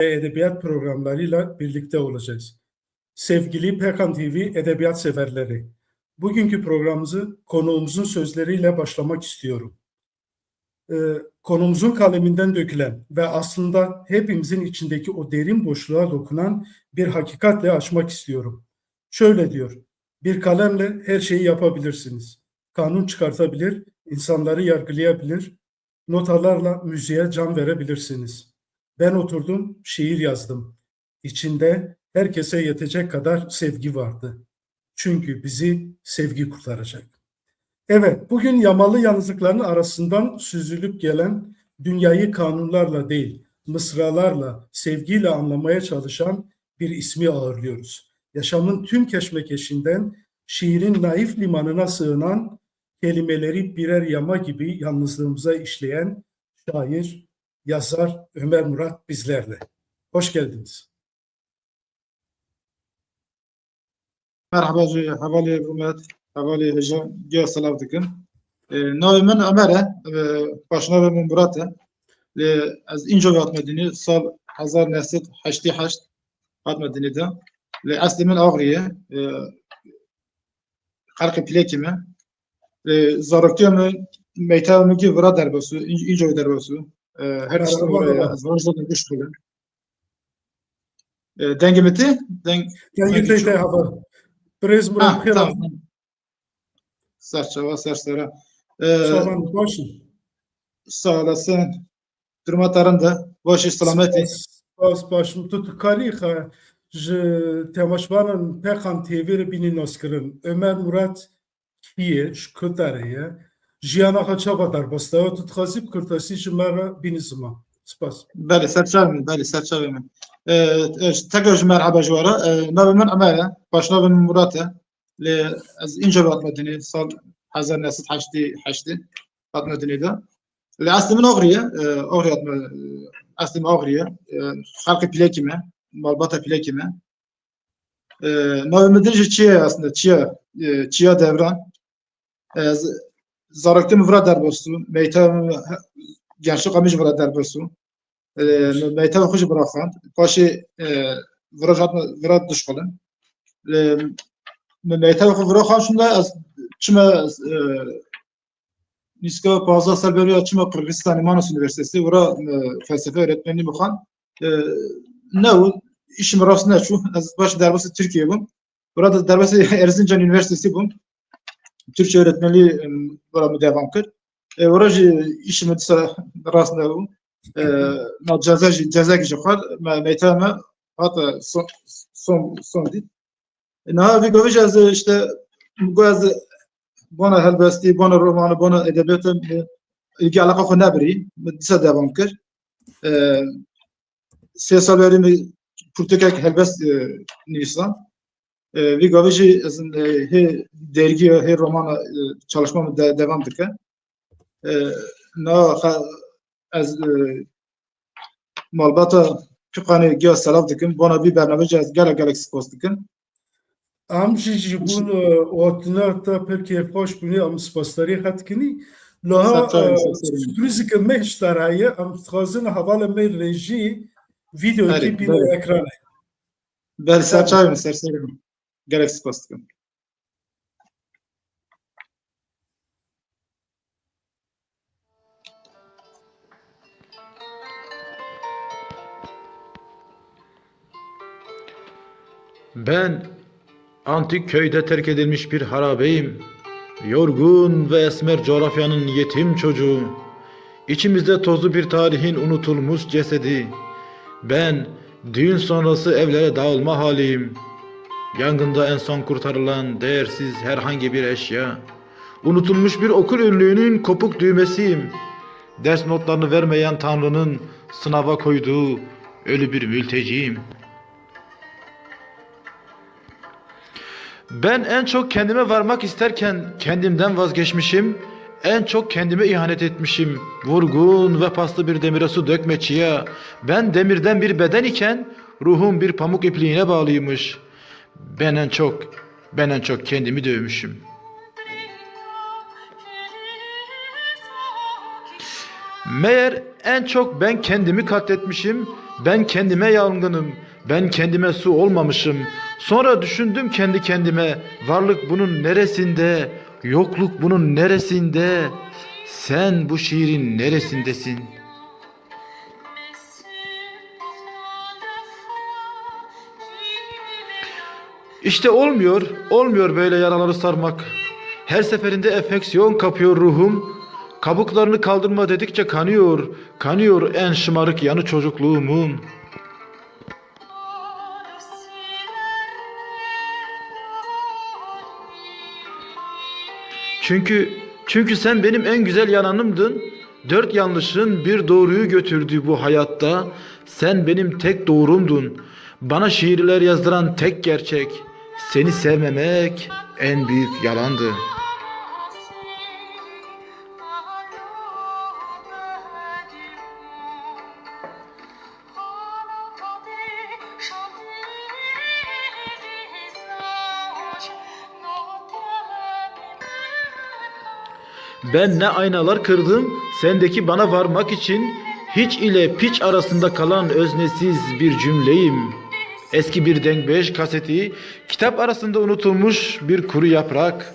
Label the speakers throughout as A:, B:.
A: ve edebiyat programlarıyla birlikte olacağız. Sevgili Pekan TV edebiyat severleri, bugünkü programımızı konuğumuzun sözleriyle başlamak istiyorum. Konumuzun kaleminden dökülen ve aslında hepimizin içindeki o derin boşluğa dokunan bir hakikatle açmak istiyorum. Şöyle diyor, bir kalemle her şeyi yapabilirsiniz. Kanun çıkartabilir, insanları yargılayabilir, notalarla müziğe can verebilirsiniz. Ben oturdum, şiir yazdım. İçinde herkese yetecek kadar sevgi vardı. Çünkü bizi sevgi kurtaracak. Evet, bugün yamalı yalnızlıkların arasından süzülüp gelen, dünyayı kanunlarla değil, mısralarla, sevgiyle anlamaya çalışan bir ismi ağırlıyoruz. Yaşamın tüm keşmekeşinden şiirin naif limanına sığınan, kelimeleri birer yama gibi yalnızlığımıza işleyen şair, yazar Ömer Murat bizlerle. Hoş geldiniz.
B: Merhaba, havali Murat, havali hocam, gel selam dikin. Navim min Ömer'e, başına ve Murat'e. Az ince ve atmedini, sal 1988 atmedini de. Asli min Ağrı'ya, halkı plekime. Zarokya meytavımı ki vura derbosu, ince ve derbosu. Her çeşitli buraya, az varsa güç kılın. Dengemeti,
A: Dengimete hava. Brez Murat Kıra.
B: Tamam. Serçava, serçara.
A: Şaban başın.
B: Sağ olasın. Durmalarında başı selameti.
A: Spas başım tutukariha ji temaşvanın Pekan TV'ri bini noskirin. Ömer Murat kiye şu kıtarıya. Jiyana kaçava darbasta tutkazip kırtasi jimara bini zıma. Spas.
B: Bəli, serçavim, bəli, serçavim. Tekrar merhaba juvara. Navim Ömer'e, baş navim Murat'e. Az ince batmadini sal 1988 batmadini de. Aslı min Ağrı'ya, aslı min Ağrı'ya. Halkı plekime, malbata plekime. Navim'de çiğe aslında, çiğe devran. Zaraktim vura derbosu, meytem gençlik amış vura derbosu. Meytem hoş bırakan, başı vura dışkılın. Meytem vura kan şunda az çime Niska Pazar Serberiya çime Kırgızistan İmanos Üniversitesi vura felsefe öğretmenliği bakan. Ne o işim arasında şu az başı derbosu Türkiye bu. Burada derbosu Erzincan Üniversitesi bu. Türkçe öğretmenliği burada devam kır. Orada işimi arasında bu. Ceza geçiyor. Meyteme hatta son değil. Ne bir göreceğiz işte bu az bana helbesti, bana romanı, bana edebiyatın ilgi alaka konu biri. Disa devam kır. Siyasal verimi Portekal helbest Nisan. Bir görece he dergi he roman çalışmam devam dike. Na az malbata Türkiye'ye gel selam dikim. Bana bir barnameci az Galaxy Post dikim.
A: Amjiji bun otna ta perki hoş buni am spastari hatkini. Laha sürpriz ki meştarayı am tkazın havala me reji video ki bir ekranı.
B: Ben serçayım. Galaxy Post dikim.
C: Ben antik köyde terk edilmiş bir harabeyim. Yorgun ve esmer coğrafyanın yetim çocuğu. İçimizde tozlu bir tarihin unutulmuş cesedi. Ben düğün sonrası evlere dağılma haliyim. Yangında en son kurtarılan değersiz herhangi bir eşya. Unutulmuş bir okul önlüğünün kopuk düğmesiyim. Ders notlarını vermeyen Tanrı'nın sınava koyduğu ölü bir mülteciyim. Ben en çok kendime varmak isterken kendimden vazgeçmişim. En çok kendime ihanet etmişim. Vurgun ve paslı bir demire su dökme çiğe. Ben demirden bir beden iken ruhum bir pamuk ipliğine bağlıymış. Ben en çok kendimi dövmüşüm. Meğer en çok ben kendimi katletmişim. Ben kendime yangınım, ben kendime su olmamışım. Sonra düşündüm kendi kendime, varlık bunun neresinde, yokluk bunun neresinde? Sen bu şiirin neresindesin? İşte olmuyor böyle yaraları sarmak. Her seferinde enfeksiyon kapıyor ruhum. Kabuklarını kaldırma dedikçe kanıyor en şımarık yanı çocukluğumun. Çünkü sen benim en güzel yananımdın. 4 yanlışın bir doğruyu götürdü bu hayatta. Sen benim tek doğrumdun. Bana şiirler yazdıran tek gerçek. Seni sevmemek en büyük yalandı. Ben ne aynalar kırdım sendeki bana varmak için, hiç ile piç arasında kalan öznesiz bir cümleyim. Eski bir Denk 5 kaseti, kitap arasında unutulmuş bir kuru yaprak.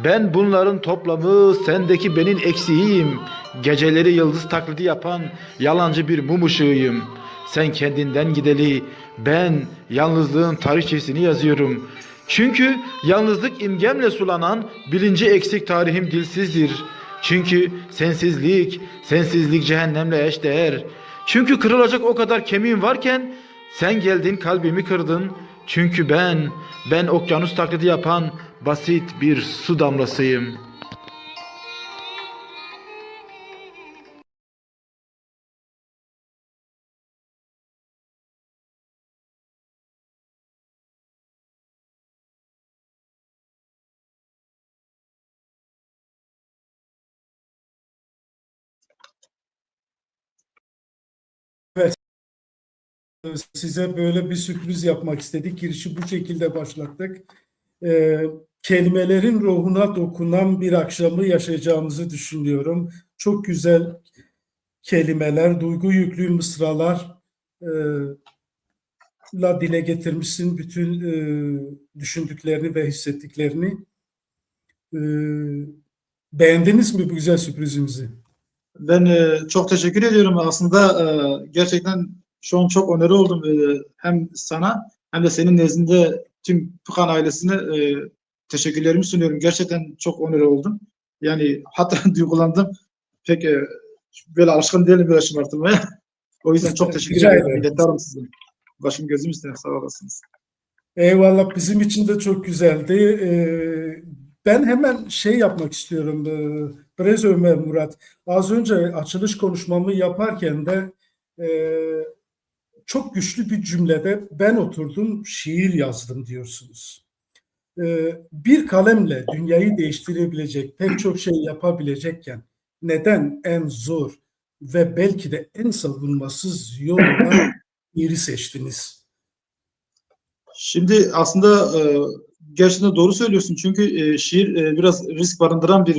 C: Ben bunların toplamı, sendeki benim eksiğim. Geceleri yıldız taklidi yapan yalancı bir mum ışığıyım. Sen kendinden gideli, ben yalnızlığın tarihçesini yazıyorum. Çünkü yalnızlık imgemle sulanan, bilinci eksik tarihim dilsizdir. Çünkü sensizlik cehennemle eşdeğer. Çünkü kırılacak o kadar kemiğim varken, sen geldin kalbimi kırdın. Çünkü ben okyanus taklidi yapan basit bir su damlasıyım.
A: Evet, size böyle bir sürpriz yapmak istedik. Girişi bu şekilde başlattık. Ee, Kelimelerin ruhuna dokunan bir akşamı yaşayacağımızı düşünüyorum. Çok güzel kelimeler, duygu yüklü mısralar la dile getirmişsin bütün düşündüklerini ve hissettiklerini. E, Beğendiniz mi bu güzel sürprizimizi?
B: Ben çok teşekkür ediyorum. Aslında gerçekten şu an çok onore oldum. Hem sana hem de senin nezdinde tüm Pukan ailesine teşekkürlerimi sunuyorum. Gerçekten çok onore oldum. Yani hatta duygulandım. Pek böyle alışkın değilim böyle şımartılmaya. O yüzden çok teşekkür
A: Rica
B: ediyorum.
A: ederim.
B: Minnettarım size. Başım gözüm üstüne. Sağ olasınız.
A: Eyvallah, bizim için de çok güzeldi. Ben hemen şey yapmak istiyorum. Brez Ömer Murat. Az önce açılış konuşmamı yaparken de e, çok güçlü bir cümlede ben oturdum şiir yazdım diyorsunuz. Bir kalemle dünyayı değiştirebilecek, pek çok şey yapabilecekken neden en zor ve belki de en savunmasız yol olan şiiri seçtiniz?
B: Şimdi aslında gerçekten doğru söylüyorsun. Çünkü şiir biraz risk barındıran bir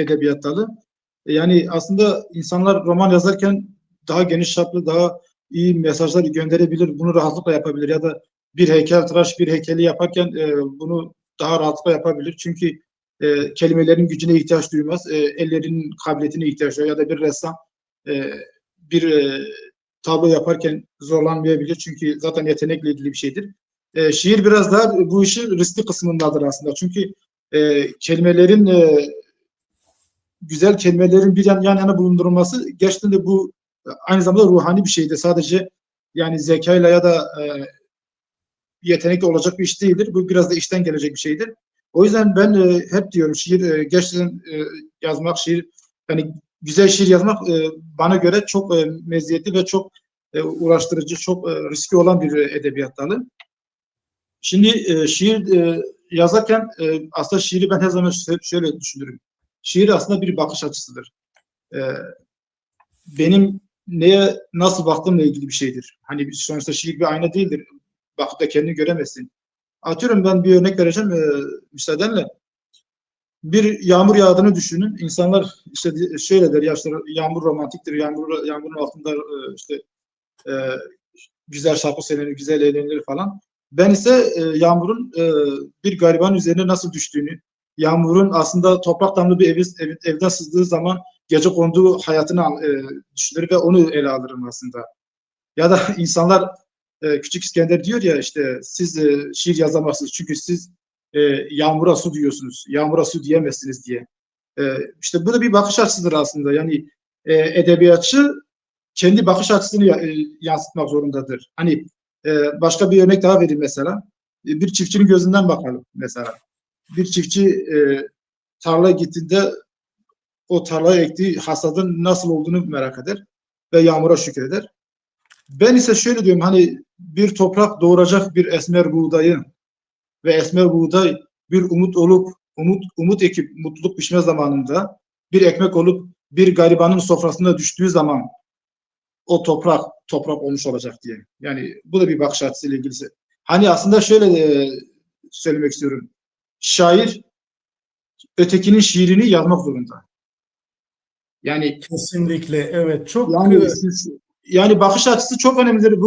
B: edebiyat dalı. Yani aslında insanlar roman yazarken daha geniş çaplı, daha iyi mesajlar gönderebilir. Bunu rahatlıkla yapabilir. Ya da bir heykeltıraş bir heykeli yaparken bunu daha rahatlıkla yapabilir. Çünkü kelimelerin gücüne ihtiyaç duymaz. Ellerin kabiliyetine ihtiyaç duyar. Ya da bir ressam bir tablo yaparken zorlanmayabilir. Çünkü zaten yetenekle ilgili bir şeydir. Şiir biraz daha bu işin riskli kısmındadır aslında. Çünkü kelimelerin güzel kelimelerin bir yan yana bulundurulması gerçekten de bu aynı zamanda ruhani bir şeydir. Sadece yani zekayla ya da yetenekli olacak bir iş değildir. Bu biraz da işten gelecek bir şeydir. O yüzden ben hep diyorum şiir gerçekten yazmak, şiir yani güzel şiir yazmak bana göre çok meziyetli ve çok uğraştırıcı, çok riskli olan bir edebiyat dalı. Şimdi şiir yazarken aslında şiiri ben her zaman şöyle düşünürüm. Şiir aslında bir bakış açısıdır. Benim neye nasıl baktığımla ilgili bir şeydir. Hani sonuçta şiir bir ayna değildir. Bakıp da kendini göremezsin. Atıyorum ben bir örnek vereceğim müsaadenle. Bir yağmur yağdığını düşünün. İnsanlar işte şöyle der ya işte yağmur romantiktir. Yağmurun altında işte E, güzel şarkı söylenir, güzel eğlenilir falan. Ben ise yağmurun bir garibanın üzerine nasıl düştüğünü, yağmurun aslında toprak damlı bir evden sızdığı zaman gece konduğu hayatını düşünür ve onu ele alırım aslında. Ya da insanlar Küçük İskender diyor ya işte siz şiir yazamazsınız çünkü siz yağmura su diyorsunuz. Yağmura su diyemezsiniz diye. İşte bu da bir bakış açısıdır aslında. Yani edebiyatçı kendi bakış açısını yansıtmak zorundadır. Hani başka bir örnek daha vereyim mesela. Bir çiftçinin gözünden bakalım mesela. Bir çiftçi tarlaya gittiğinde o tarlaya ektiği hasadın nasıl olduğunu merak eder ve yağmura şükreder. Ben ise şöyle diyorum hani bir toprak doğuracak bir esmer buğdayı ve esmer buğday bir umut olup umut ekip mutluluk pişme zamanında bir ekmek olup bir garibanın sofrasına düştüğü zaman o toprak olmuş olacak diye. Yani bu da bir bakış açısıyla ilgili. Hani aslında şöyle söylemek istiyorum. Şair ötekinin şiirini yazmak zorunda. Yani
A: Kesinlikle evet çok
B: yani bakış açısı çok önemlidir.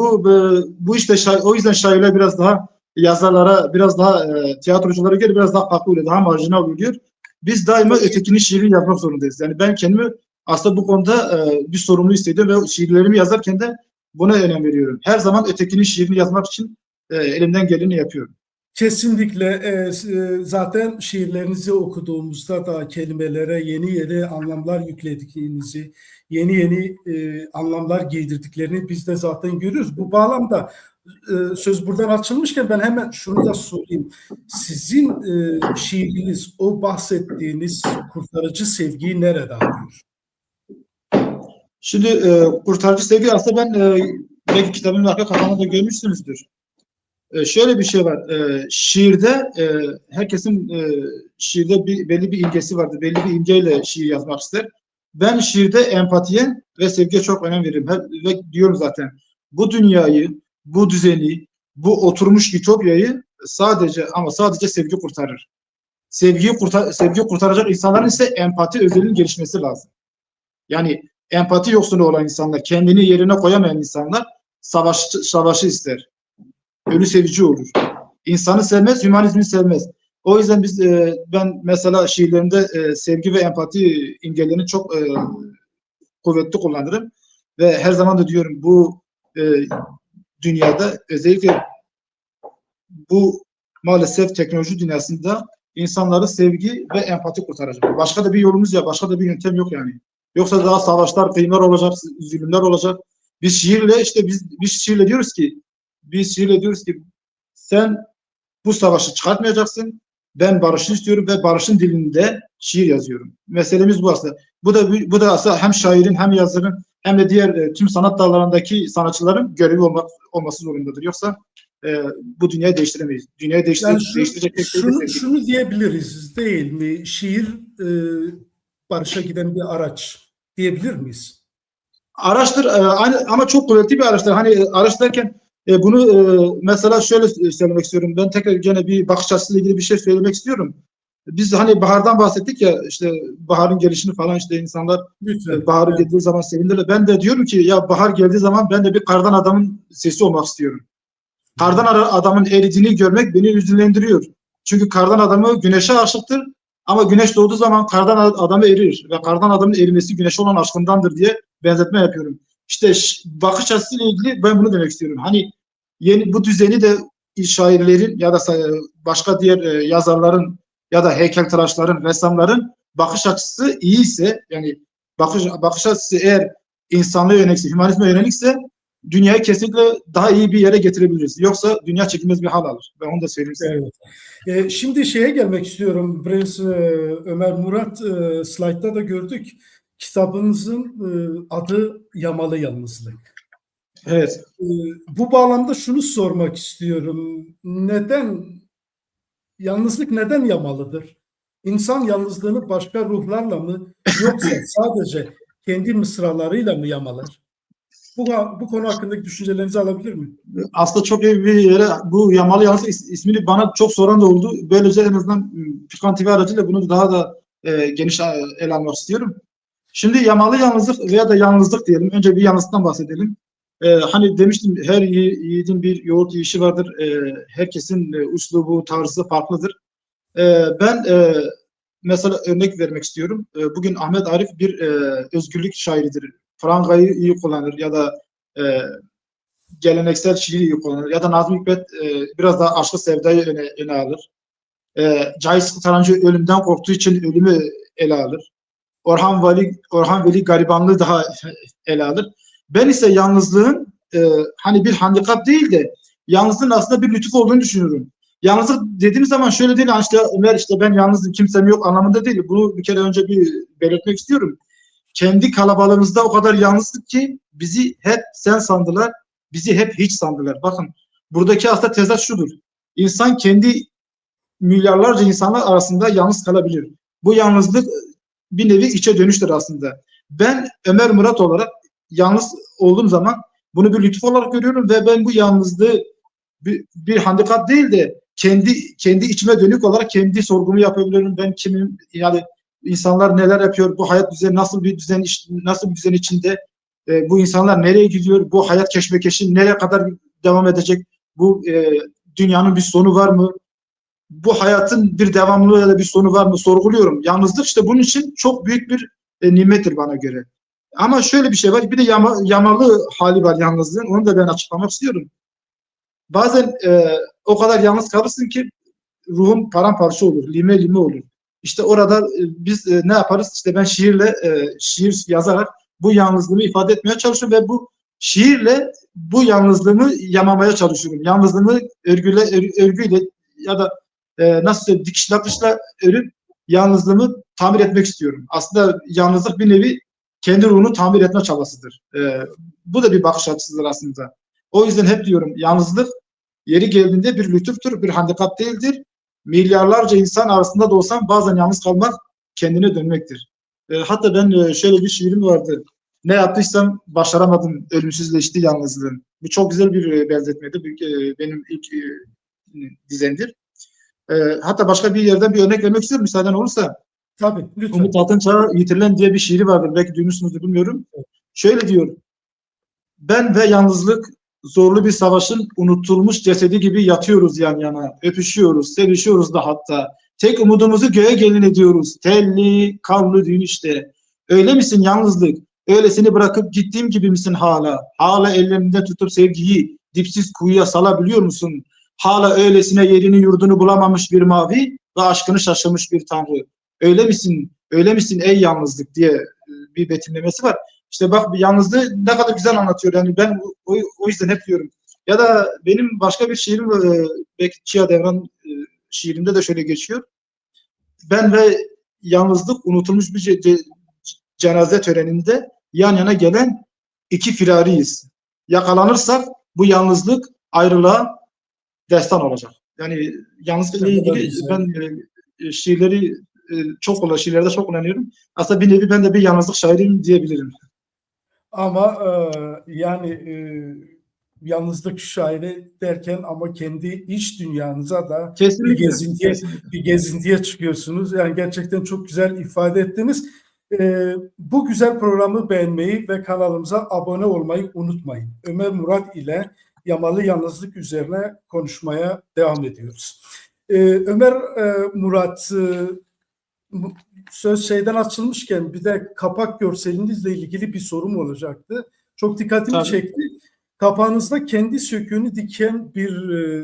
B: Bu işte o yüzden şairler biraz daha yazarlara, biraz daha tiyatroculara göre biraz daha farklı oluyor, daha marjinal oluyor. Biz daima ötekinin şiirini yazmak zorundayız. Yani ben kendimi aslında bu konuda bir sorumlu hissediyorum ve şiirlerimi yazarken de buna önem veriyorum. Her zaman ötekinin şiirini yazmak için elimden geleni yapıyorum.
A: kesinlikle zaten şiirlerinizi okuduğumuzda da kelimelere yeni anlamlar yüklediğinizi, yeni anlamlar giydirdiklerini biz de zaten görüyoruz. Bu bağlamda söz buradan açılmışken ben hemen şunu da sorayım. Sizin şiiriniz, o bahsettiğiniz kurtarıcı sevgiyi nerede arıyor?
B: Şimdi kurtarıcı sevgi aslında ben belki kitabın arka kapağında da görmüşsünüzdür. Şöyle bir şey var. Şiirde herkesin şiirde belli bir imgesi vardır. Belli bir imgeyle şiir yazmak ister. Ben şiirde empatiye ve sevgiye çok önem veririm. Ve diyorum zaten bu dünyayı, bu düzeni, bu oturmuş ütopyayı sadece sevgi kurtarır. Sevgi kurtaracak insanların ise empati özelliğinin gelişmesi lazım. Yani empati yoksunu olan insanlar, kendini yerine koyamayan insanlar savaşı ister. Ölü sevici olur. İnsanı sevmez, hümanizmi sevmez. O yüzden ben mesela şiirlerimde sevgi ve empati imgelerini çok kuvvetli kullanırım. Ve her zaman da diyorum bu dünyada özellikle bu maalesef teknoloji dünyasında insanları sevgi ve empati kurtaracak. Başka da bir yolumuz ya, başka da bir yöntem yok yani. Yoksa daha savaşlar, kıyımlar olacak, zulümler olacak. Biz şiirle diyoruz ki sen bu savaşı çıkartmayacaksın. Ben barışı istiyorum ve barışın dilinde şiir yazıyorum. Meselemiz bu aslında. Bu da aslında hem şairin hem yazarın hem de diğer tüm sanat dallarındaki sanatçıların görevi olması zorundadır. Yoksa bu dünyayı değiştiremeyiz. Dünyayı değiştirecek tek şey de
A: şunu diyebiliriz değil mi? Şiir barışa giden bir araç diyebilir miyiz?
B: Araçtır ama çok kuvvetli bir araçtır. Hani araç derken bunu mesela şöyle söylemek istiyorum. Ben tekrar gene bir bakış açısıyla ilgili bir şey söylemek istiyorum. Biz hani bahardan bahsettik ya işte baharın gelişini falan işte insanlar baharı geldiği zaman sevinirler. Ben de diyorum ki ya bahar geldiği zaman ben de bir kardan adamın sesi olmak istiyorum. Kardan adamın eridiğini görmek beni üzüntülendiriyor. Çünkü kardan adamı güneşe aşıktır ama güneş doğduğu zaman kardan adamı erir ve kardan adamın erimesi güneşe olan aşkındandır diye benzetme yapıyorum. İşte bakış açısıyla ilgili ben bunu demek istiyorum. Hani bu düzeni de şairlerin ya da başka diğer yazarların ya da heykeltıraşların, ressamların bakış açısı iyiyse yani bakış açısı eğer insanlığa yönelikse, hümanizme yönelikse dünyayı kesinlikle daha iyi bir yere getirebiliriz. Yoksa dünya çekilmez bir hal alır. Ben onu da söyleyeyim size.
A: Evet. Şimdi şeye gelmek istiyorum. Biraz Ömer Murat slaytta da gördük. Kitabınızın adı Yamalı Yalnızlık.
B: Evet.
A: Bu bağlamda şunu sormak istiyorum. Yalnızlık neden yamalıdır? İnsan yalnızlığını başka ruhlarla mı yoksa sadece kendi mısralarıyla mı yamalar? Bu konu hakkındaki düşüncelerinizi alabilir miyim?
B: Aslında çok iyi bir yere bu Yamalı Yalnızlık ismini bana çok soran da oldu. Böylece en azından Pikan TV aracıyla bunu daha da geniş ele almak istiyorum. Şimdi Yamalı Yalnızlık veya da yalnızlık diyelim. Önce bir yalnızlıktan bahsedelim. Hani demiştim, her yiğidin bir yoğurt yiyişi vardır. Herkesin üslubu, tarzı farklıdır. Ben mesela örnek vermek istiyorum. Bugün Ahmet Arif bir özgürlük şairidir. Prangayı iyi kullanır ya da e, geleneksel şiiri iyi kullanır. Ya da Nazım Hikmet biraz daha aşkı sevdayı öne alır. Cahit Tarancı ölümden korktuğu için ölümü ele alır. Orhan Veli garibanlığı daha ele alır. Ben ise yalnızlığın hani bir handikap değil de yalnızlığın aslında bir lütuf olduğunu düşünüyorum. Yalnızlık dediğim zaman şöyle değil, işte Ömer, işte ben yalnızım, kimsem yok anlamında değil. Bunu bir kere önce bir belirtmek istiyorum. Kendi kalabalığımızda o kadar yalnızlık ki bizi hep sen sandılar, bizi hep hiç sandılar. Bakın, buradaki aslında tezat şudur. İnsan kendi milyarlarca insanlar arasında yalnız kalabilir. Bu yalnızlık bir nevi içe dönüştür aslında. Ben Ömer Murat olarak yalnız olduğum zaman bunu bir lütuf olarak görüyorum ve ben bu yalnızlığı bir handikap değil de kendi içime dönük olarak kendi sorgumu yapabiliyorum. Ben kimim? Yani insanlar neler yapıyor? Bu hayat düzeni nasıl bir düzen, nasıl bir düzen içinde? Bu insanlar nereye gidiyor? Bu hayat keşmekeşi nereye kadar devam edecek? Bu dünyanın bir sonu var mı? Bu hayatın bir devamlılığı ya da bir sonu var mı sorguluyorum. Yalnızlık işte bunun için çok büyük bir nimettir bana göre. Ama şöyle bir şey var. Bir de yamalı hali var yalnızlığın. Onu da ben açıklamak istiyorum. Bazen o kadar yalnız kalırsın ki ruhun paramparça olur. Lime lime olur. İşte orada biz ne yaparız? İşte ben şiir yazarak bu yalnızlığımı ifade etmeye çalışıyorum ve bu şiirle bu yalnızlığımı yamamaya çalışıyorum. Yalnızlığımı örgüyle ya da nasıl söyleyeyim, dikiş nakışla örüp yalnızlığımı tamir etmek istiyorum. Aslında yalnızlık bir nevi kendi ruhunu tamir etme çabasıdır. Bu da bir bakış açısıdır aslında. O yüzden hep diyorum, yalnızlık yeri geldiğinde bir lütuftur, bir handikap değildir. Milyarlarca insan arasında da olsam bazen yalnız kalmak kendine dönmektir. Hatta ben şöyle bir şiirim vardı. Ne yaptıysam başaramadım, ölümsüzleşti yalnızlığım. Bu çok güzel bir benzetmedi. Benim ilk dizemdir. Hatta başka bir yerden bir örnek vermek istiyorum müsaaden olursa.
A: Tabii, lütfen.
B: Umut Altınçağ Yitirilen diye bir şiiri vardır. Belki duymuşsunuzdur, bilmiyorum. Şöyle diyor. Ben ve yalnızlık zorlu bir savaşın unutulmuş cesedi gibi yatıyoruz yan yana. Öpüşüyoruz, sevişiyoruz da hatta. Tek umudumuzu göğe gelin ediyoruz. Telli, kavlu düğün işte. Öyle misin yalnızlık? Öylesini bırakıp gittiğim gibi misin hala? Hala ellerinde tutup sevgiyi dipsiz kuyuya salabiliyor musun? Hala öylesine yerini yurdunu bulamamış bir mavi ve aşkını şaşırmış bir tanrı. Öyle misin? Öyle misin ey yalnızlık diye bir betimlemesi var. İşte bak, yalnızlığı ne kadar güzel anlatıyor. Yani ben o yüzden hep diyorum. Ya da benim başka bir şiirim belki Çiğ Devran şiirinde de şöyle geçiyor. Ben ve yalnızlık unutulmuş bir cenaze töreninde yan yana gelen iki firariyiz. Yakalanırsak bu yalnızlık ayrılığa destan olacak. Yani yalnızlıkla ilgili ben şiirleri şiirlerde çok kullanıyorum. Aslında bir nevi ben de bir yalnızlık şairiyim diyebilirim.
A: Ama yalnızlık şairi derken ama kendi iç dünyanıza da
B: Kesinlikle,
A: bir gezintiye çıkıyorsunuz. Yani gerçekten çok güzel ifade ettiniz. Bu güzel programı beğenmeyi ve kanalımıza abone olmayı unutmayın. Ömer Murat ile Yamalı Yalnızlık üzerine konuşmaya devam ediyoruz. Ömer Murat, söz şeyden açılmışken bir de kapak görselinizle ilgili bir sorum olacaktı. Çok dikkatimi çekti. Kapağınızda kendi söküğünü diken bir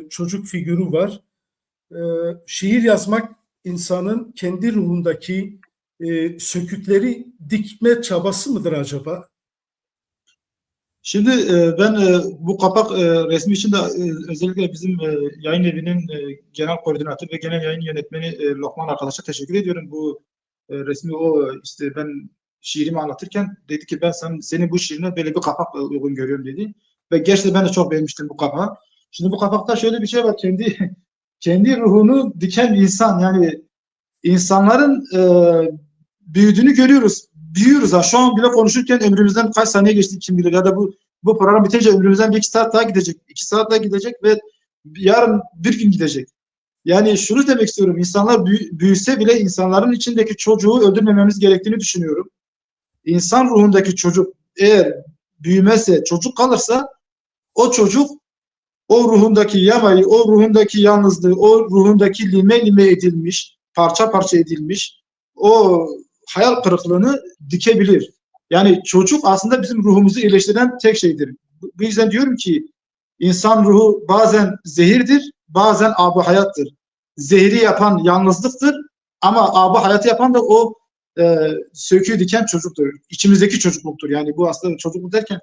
A: çocuk figürü var. Şiir yazmak insanın kendi ruhundaki sökükleri dikme çabası mıdır acaba?
B: Şimdi ben bu kapak resmi için de özellikle bizim yayın evinin genel koordinatörü ve genel yayın yönetmeni Lokman arkadaşa teşekkür ediyorum. Bu resmi işte ben şiirimi anlatırken dedi ki ben senin bu şiirine böyle bir kapak uygun görüyorum dedi. Ve gerçekten ben de çok beğenmiştim bu kapağı. Şimdi bu kapakta şöyle bir şey var. Kendi ruhunu diken bir insan, yani insanların büyüdüğünü görüyoruz. Büyüyoruz. Ha. Şu an bile konuşurken ömrümüzden kaç saniye geçti kim bilir. Ya da bu program bitince ömrümüzden 2 saat daha gidecek. 2 saat daha gidecek ve yarın bir gün gidecek. Yani şunu demek istiyorum. İnsanlar büyüse bile insanların içindeki çocuğu öldürmememiz gerektiğini düşünüyorum. İnsan ruhundaki çocuk eğer büyümezse, çocuk kalırsa o çocuk o ruhundaki yamayı, o ruhundaki yalnızlığı, o ruhundaki lime lime edilmiş, parça parça edilmiş o hayal kırıklığını dikebilir. Yani çocuk aslında bizim ruhumuzu iyileştiren tek şeydir. Bu yüzden diyorum ki insan ruhu bazen zehirdir, bazen ab-ı hayattır. Zehri yapan yalnızlıktır ama ab-ı hayatı yapan da o söküğü diken çocuktur. İçimizdeki çocukluktur. Yani bu aslında çocukluk derken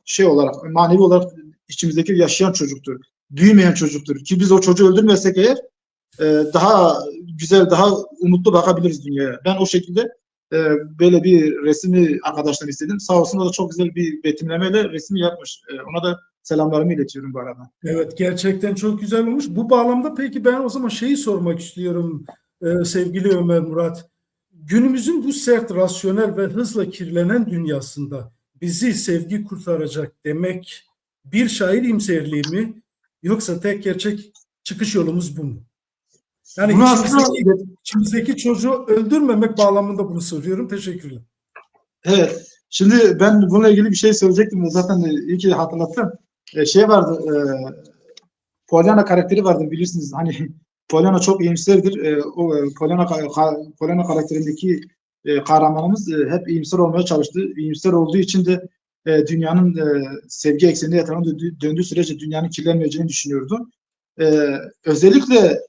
B: şey olarak, manevi olarak içimizdeki yaşayan çocuktur. Büyümeyen çocuktur. Ki biz o çocuğu öldürmesek eğer daha güzel, daha umutlu bakabiliriz dünyaya. Ben o şekilde böyle bir resmi arkadaşlar istedim. Sağ olsun o da çok güzel bir betimlemeyle resmi yapmış. Ona da selamlarımı iletiyorum bu arada.
A: Evet, gerçekten çok güzel olmuş. Bu bağlamda peki ben o zaman şeyi sormak istiyorum sevgili Ömer Murat. Günümüzün bu sert, rasyonel ve hızla kirlenen dünyasında bizi sevgi kurtaracak demek bir şair iyimserliği mi yoksa tek gerçek çıkış yolumuz bu mu? Yani
B: Bunu aslında
A: içimizdeki çocuğu öldürmemek bağlamında bunu soruyorum. Teşekkürler.
B: evet. Şimdi ben bununla ilgili bir şey söyleyecektim. Zaten iyi ki hatırlattım. Şey vardı. Pollyanna karakteri vardır bilirsiniz. Hani Pollyanna çok iyimserdir. O Pollyanna karakterindeki kahramanımız hep iyimser olmaya çalıştı. İyimser olduğu için de dünyanın sevgi eksenine yatağına döndüğü sürece dünyanın kirlenmeyeceğini düşünüyordu. Özellikle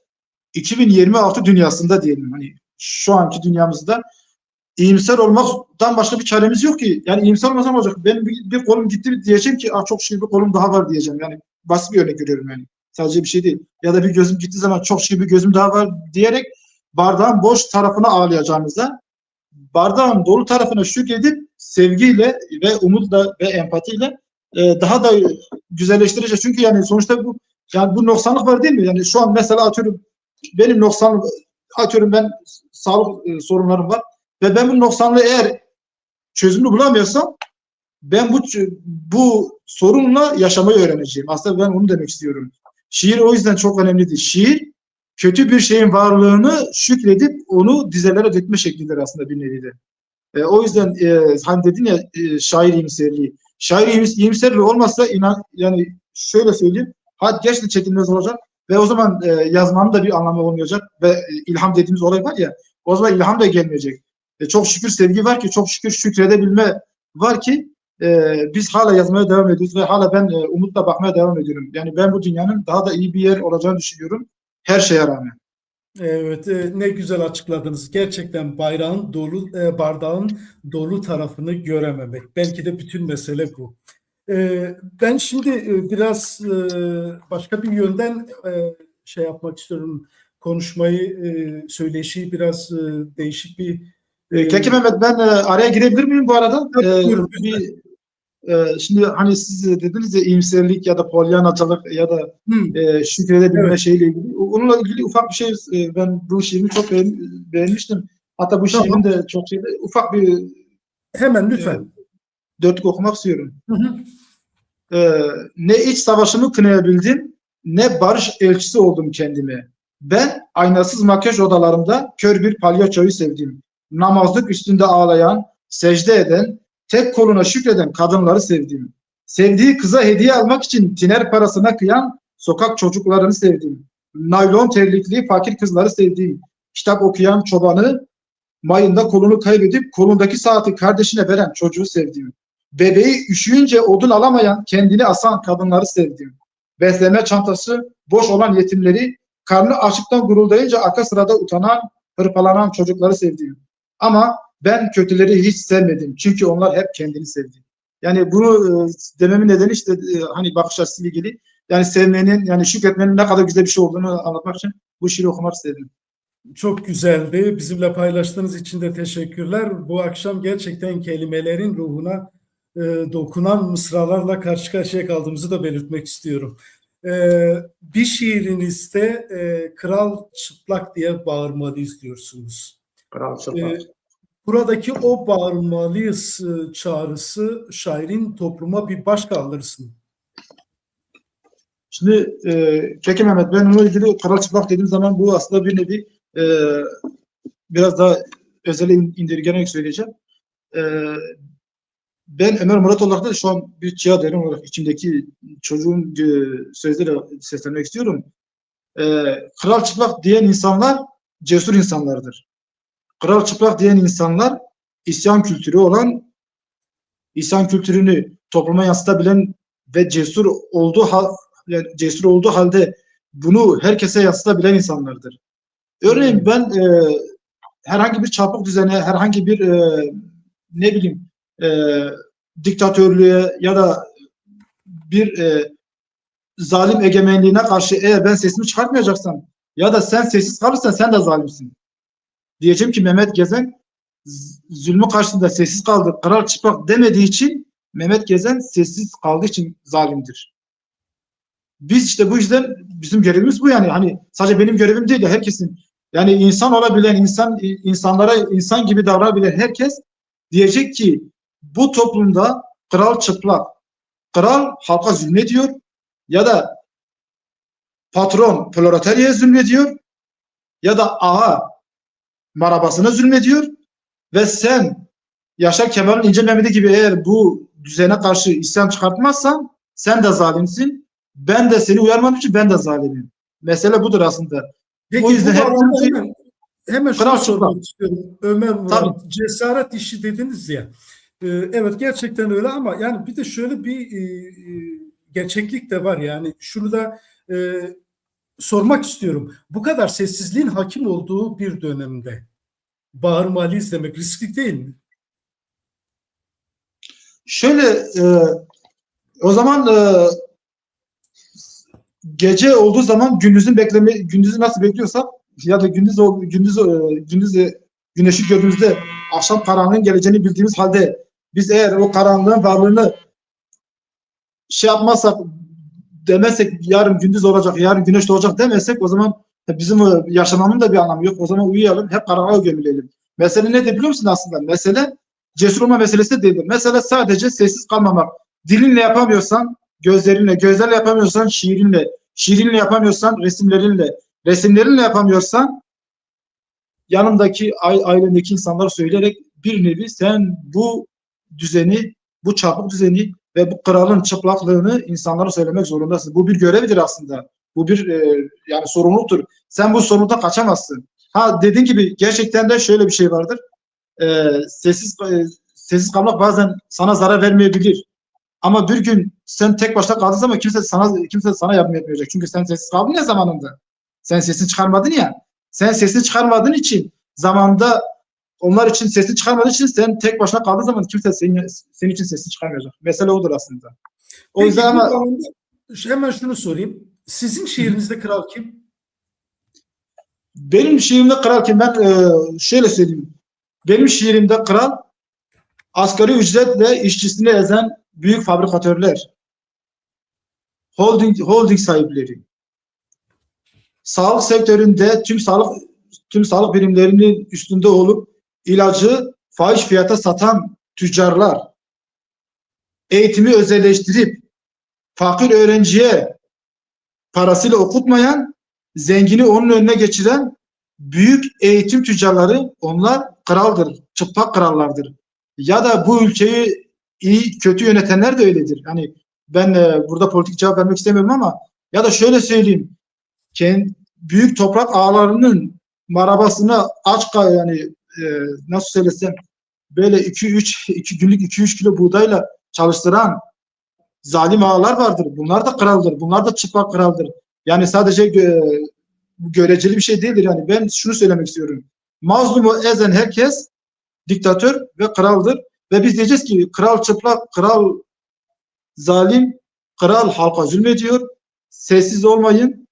B: 2026 dünyasında diyelim, hani şu anki dünyamızda iyimser olmaktan başka bir çaremiz yok ki. Yani iyimser olmasam olacak. Benim bir kolum gitti diyeceğim ki çok şükür bir kolum daha var diyeceğim. Yani basit bir örnek görüyorum yani. Sadece bir şey değil. Ya da bir gözüm gittiği zaman çok şükür bir gözüm daha var diyerek bardağın boş tarafına ağlayacağımızda bardağın dolu tarafına şükredip sevgiyle ve umutla ve empatiyle daha da güzelleştireceğiz. Çünkü yani sonuçta bu noksanlık var değil mi? Yani şu an mesela atıyorum benim noksanlık, atıyorum ben sağlık sorunlarım var ve ben bu noksanlığı eğer çözümünü bulamıyorsam ben bu sorunla yaşamayı öğreneceğim. Aslında ben onu demek istiyorum. Şiir o yüzden çok önemlidir. Şiir kötü bir şeyin varlığını şükredip onu dizelere dökme şeklidir aslında bir nevi de. O yüzden hani dedin ya şair iyimserliği. Şair iyimserliği olmazsa yani şöyle söyleyeyim. Hadi gerçekten çekilmez olacak ve o zaman yazmanın da bir anlamı olmayacak ve ilham dediğimiz olay var ya, o zaman ilham da gelmeyecek. Çok şükür sevgi var ki, çok şükür şükredebilme var ki biz hala yazmaya devam ediyoruz ve hala ben umutla bakmaya devam ediyorum. Yani ben bu dünyanın daha da iyi bir yer olacağını düşünüyorum her şeye rağmen.
A: Evet, ne güzel açıkladınız. Gerçekten bardağın dolu tarafını görememek. Belki de bütün mesele bu. Ben şimdi biraz başka bir yönden şey yapmak istiyorum. Konuşmayı, söyleşiyi biraz değişik bir...
B: Peki Mehmet, ben araya girebilir miyim bu arada?
A: Buyurun.
B: Şimdi hani siz dediniz ya iyimserlik ya da polyanacılık ya da şükredebilme
A: Evet.
B: şeyle ilgili. Onunla ilgili ufak bir şey, ben bu şiirini çok beğenmiştim. Hatta bu
A: Tamam.
B: şiirin de çok ufak bir
A: Hemen lütfen.
B: dörtlük okumak istiyorum.
A: Hı hı.
B: Ne iç savaşımı kınayabildim, ne barış elçisi oldum kendime. Ben aynasız makyaj odalarımda kör bir palyaçoyu sevdim. Namazlık üstünde ağlayan, secde eden, tek koluna şükreden kadınları sevdim. Sevdiği kıza hediye almak için tiner parasına kıyan sokak çocuklarını sevdim. Naylon terlikli fakir kızları sevdim. Kitap okuyan çobanı, mayında kolunu kaybedip kolundaki saati kardeşine veren çocuğu sevdim. Bebeği üşüyünce odun alamayan, kendini asan kadınları sevdim. Besleme çantası boş olan yetimleri, karnı açlıktan guruldayınca arka sırada utanan, hırpalanan çocukları sevdim. Ama ben kötüleri hiç sevmedim. Çünkü onlar hep kendini sevdi. Yani bunu dememin nedeni işte hani bakış açısıyla ilgili. Yani sevmenin, yani şükretmenin ne kadar güzel bir şey olduğunu anlatmak için bu şiiri okumak istedim.
A: Çok güzeldi. Bizimle paylaştığınız için de teşekkürler. Bu akşam gerçekten kelimelerin ruhuna dokunan mısralarla karşı karşıya kaldığımızı da belirtmek istiyorum. Bir şiirinizde kral çıplak diye bağırmalıyız diyorsunuz.
B: Kral çıplak.
A: Buradaki o bağırmalıyız çağrısı şairin topluma bir baş kaldırsın.
B: Şimdi Peki Mehmet, ben onunla ilgili kral çıplak dediğim zaman bu aslında bir nevi biraz daha özele indirgenerek söyleyeceğim. ben Ömer Murat olarak da şu an bir çiğa derin olarak içimdeki çocuğun sözleriyle seslenmek istiyorum. Kral çıplak diyen insanlar cesur insanlardır. Kral çıplak diyen insanlar isyan kültürü olan, isyan kültürünü topluma yansıtabilen ve cesur olduğu halde bunu herkese yansıtabilen insanlardır. Örneğin ben herhangi bir çarpık düzene, herhangi bir ne bileyim e, diktatörlüğe ya da bir zalim egemenliğine karşı eğer ben sesimi çıkartmayacaksam ya da sen sessiz kalırsan sen de zalimsin. Diyeceğim ki Mehmet Gezen zulmü karşısında sessiz kaldı, kral çıplak demediği için Mehmet Gezen sessiz kaldığı için zalimdir. Biz işte bu yüzden bizim görevimiz bu yani. Hani sadece benim görevim değil de herkesin. Yani insan olabilen, insanlara insan gibi davranabilen herkes diyecek ki bu toplumda kral çıplak. Kral halka zulmediyor ya da patron proletarya zulmediyor ya da ağa marabasına zulmediyor ve sen Yaşar Kemal'in İnce Mehmet'i gibi eğer bu düzene karşı isyan çıkartmazsan sen de zalimsin. Ben de seni uyarmam için ben de zalimim. Mesele budur aslında.
A: Peki
B: O yüzden
A: bu
B: her
A: bağlamda hemen şunu
B: Kral
A: sormak
B: çıplak.
A: istiyorum. Ömer Murat,
B: Tabii.
A: cesaret işi dediniz ya. Evet, gerçekten öyle ama yani bir de şöyle bir gerçeklik de var yani. Şunu da sormak istiyorum. Bu kadar sessizliğin hakim olduğu bir dönemde bağırmalıyız demek riskli değil mi?
B: Şöyle o zaman gece olduğu zaman gündüzü nasıl bekliyorsak ya da güneşi gördüğümüzde akşam karanlığın geleceğini bildiğimiz halde biz eğer o karanlığın varlığını şey yapmazsak demezsek yarın gündüz olacak, yarın güneş doğacak demezsek o zaman bizim yaşamamın da bir anlamı yok. O zaman uyuyalım, hep karanlığa gömülelim. Mesele ne de biliyor musun aslında? Mesele cesur olma meselesi de değildir. Mesele sadece sessiz kalmamak. Dilinle yapamıyorsan gözlerinle, gözlerle yapamıyorsan şiirinle, şiirinle yapamıyorsan resimlerinle, resimlerinle yapamıyorsan yanındaki ailendeki insanlara söyleyerek bir nevi sen bu düzeni, bu çarpık düzeni ve bu kralın çıplaklığını insanlara söylemek zorundasın. Bu bir görevdir aslında. Bu bir yani sorumluluktur. Sen bu sorumluluktan kaçamazsın. Ha dediğin gibi gerçekten de şöyle bir şey vardır. Sessiz kalmak bazen sana zarar vermeyebilir. Ama bir gün sen tek başına kaldığın zaman kimse sana yardım etmeyecek. Çünkü sen sessiz kaldın ya zamanında. Sen sesini çıkarmadın ya. Sen sesini çıkarmadığın için zamanında onlar için sesini çıkarmadığın için sen tek başına kaldığın zaman kimse senin için sesini çıkarmayacak. Mesele odur aslında. O
A: Peki
B: yüzden
A: bu
B: ama
A: bağlamda hemen şunu sorayım. Sizin şiirinizde kral kim?
B: benim şiirimde kral kim? Ben şöyle söyleyeyim. Benim şiirimde kral asgari ücretle işçisini ezen büyük fabrikatörler, holding sahipleri, sağlık sektöründe tüm sağlık birimlerinin üstünde olup ilacı fahiş fiyata satan tüccarlar, eğitimi özelleştirip fakir öğrenciye parasıyla okutmayan, zengini onun önüne geçiren büyük eğitim tüccarları onlar kraldır, çıplak krallardır. Ya da bu ülkeyi iyi kötü yönetenler de öyledir. Yani ben burada politik cevap vermek istemiyorum ama ya da şöyle söyleyeyim. Büyük toprak ağalarının marabasını yani nasıl söylesem böyle 2 günlük 2-3 kilo buğdayla çalıştıran zalim ağalar vardır. Bunlar da kraldır. Bunlar da çıplak kraldır. Yani sadece göreceli bir şey değildir. Yani ben şunu söylemek istiyorum. Mazlumu ezen herkes diktatör ve kraldır. Ve biz diyeceğiz ki kral çıplak, kral zalim, kral halka zulmediyor. Sessiz olmayın.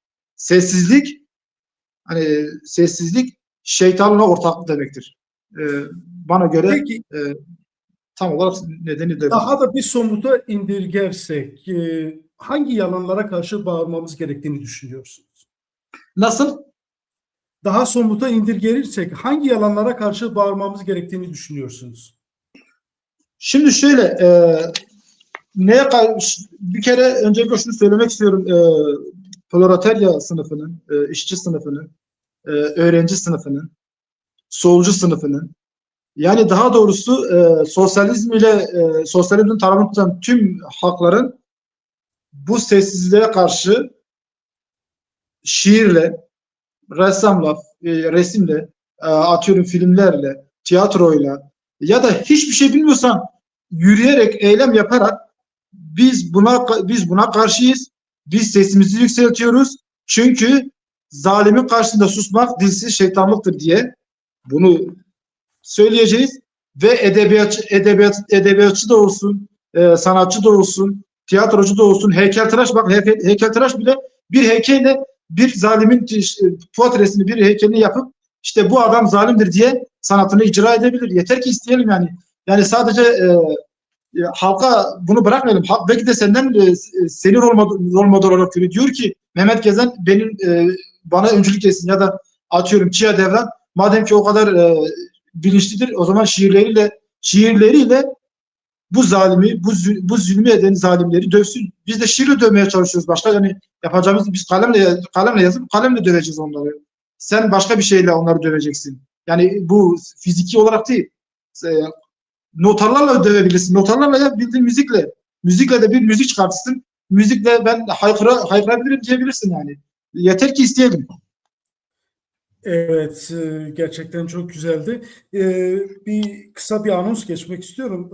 B: Sessizlik şeytanla ortaklık demektir. Bana göre
A: Peki
B: tam olarak nedeni de
A: daha da bir somuta indirgersek hangi yalanlara karşı bağırmamız gerektiğini düşünüyorsunuz?
B: nasıl?
A: Daha somuta indirgerirsek hangi yalanlara karşı bağırmamız gerektiğini düşünüyorsunuz?
B: Şimdi şöyle bir kere öncelikle şunu söylemek istiyorum. Proletarya sınıfının, işçi sınıfının, öğrenci sınıfının, solcu sınıfının Yani daha doğrusu sosyalizmin tarafını tutan tüm halkların bu sessizliğe karşı şiirle, ressamla, resimle, atıyorum filmlerle, tiyatroyla ya da hiçbir şey bilmiyorsan yürüyerek, eylem yaparak biz buna karşıyız. Biz sesimizi yükseltiyoruz. Çünkü zalimin karşısında susmak dilsiz şeytanlıktır diye bunu söyleyeceğiz ve edebiyatçı da olsun, sanatçı da olsun, tiyatrocu da olsun, heykeltıraş, bak heykeltıraş bile bir heykelle bir zalimin portresini, bir heykelini yapıp işte bu adam zalimdir diye sanatını icra edebilir. Yeter ki isteyelim yani. Yani sadece halka bunu bırakmayalım. Halk belki de seni rol model olarak görüyor. Diyor ki Mehmet Gezen bana öncülük etsin ya da atıyorum Çiğ Devran madem ki o kadar bilinçlidir o zaman şiirleriyle bu zalimi, bu zulmü eden zalimleri dövsün. Biz de şiirle dövmeye çalışıyoruz. Başka yani yapacağımız biz kalemle yazıp kalemle döveceğiz onları. Sen başka bir şeyle onları döveceksin. Yani bu fiziki olarak değil. Notalarla dövebilirsin. Notalarla ya bildiğin müzikle. Müzikle de bir müzik çıkartırsın. Müzikle ben haykırabilirim diyebilirsin yani. Yeter ki isteyelim.
A: Evet, gerçekten çok güzeldi. Kısa bir anons geçmek istiyorum.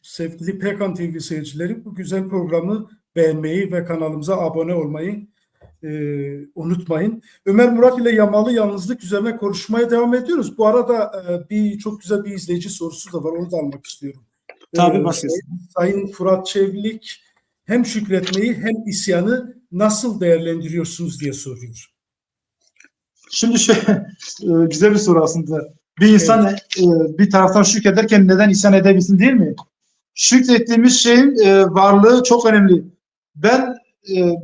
A: Sevgili Pekan TV seyircileri, bu güzel programı beğenmeyi ve kanalımıza abone olmayı unutmayın. Ömer Murat ile Yamalı Yalnızlık üzerine konuşmaya devam ediyoruz. Bu arada çok güzel bir izleyici sorusu da var. Onu da almak istiyorum.
B: Tabii başkası.
A: Sayın Fırat Çevlik hem şükretmeyi hem isyanı nasıl değerlendiriyorsunuz diye soruyor.
B: Şimdi güzel bir soru aslında. Bir insan bir taraftan şükrederken neden isyan edebilsin değil mi? Şükrettiğimiz şeyin varlığı çok önemli. Ben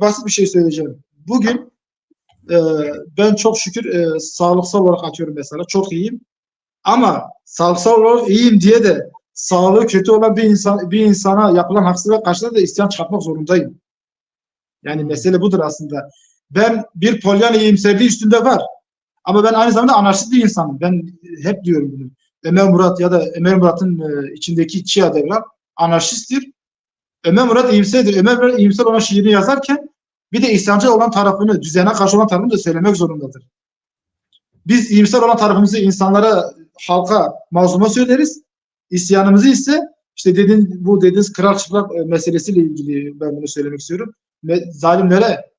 B: basit bir şey söyleyeceğim. Bugün ben çok şükür sağlıksal olarak atıyorum mesela. Çok iyiyim. Ama sağlıksal olarak iyiyim diye de sağlığı kötü olan bir insana yapılan haksızlığa karşı da isyan çıkartmak zorundayım. Yani mesele budur aslında. Ben bir Pollyanna iyimserliği üstünde var. Ama ben aynı zamanda anarşist bir insanım. Ben hep diyorum bunu. Ömer Murat ya da Ömer Murat'ın içindeki Çiğ Devran anarşisttir. Ömer Murat iyimserdir. Ömer Murat iyimser olan şiirini yazarken bir de isyancı olan tarafını, düzene karşı olan tarafını da söylemek zorundadır. Biz iyimser olan tarafımızı insanlara, halka, mazluma söyleriz. İsyanımızı ise işte dediğiniz kral çıplak meselesiyle ilgili ben bunu söylemek istiyorum. Zalimlere,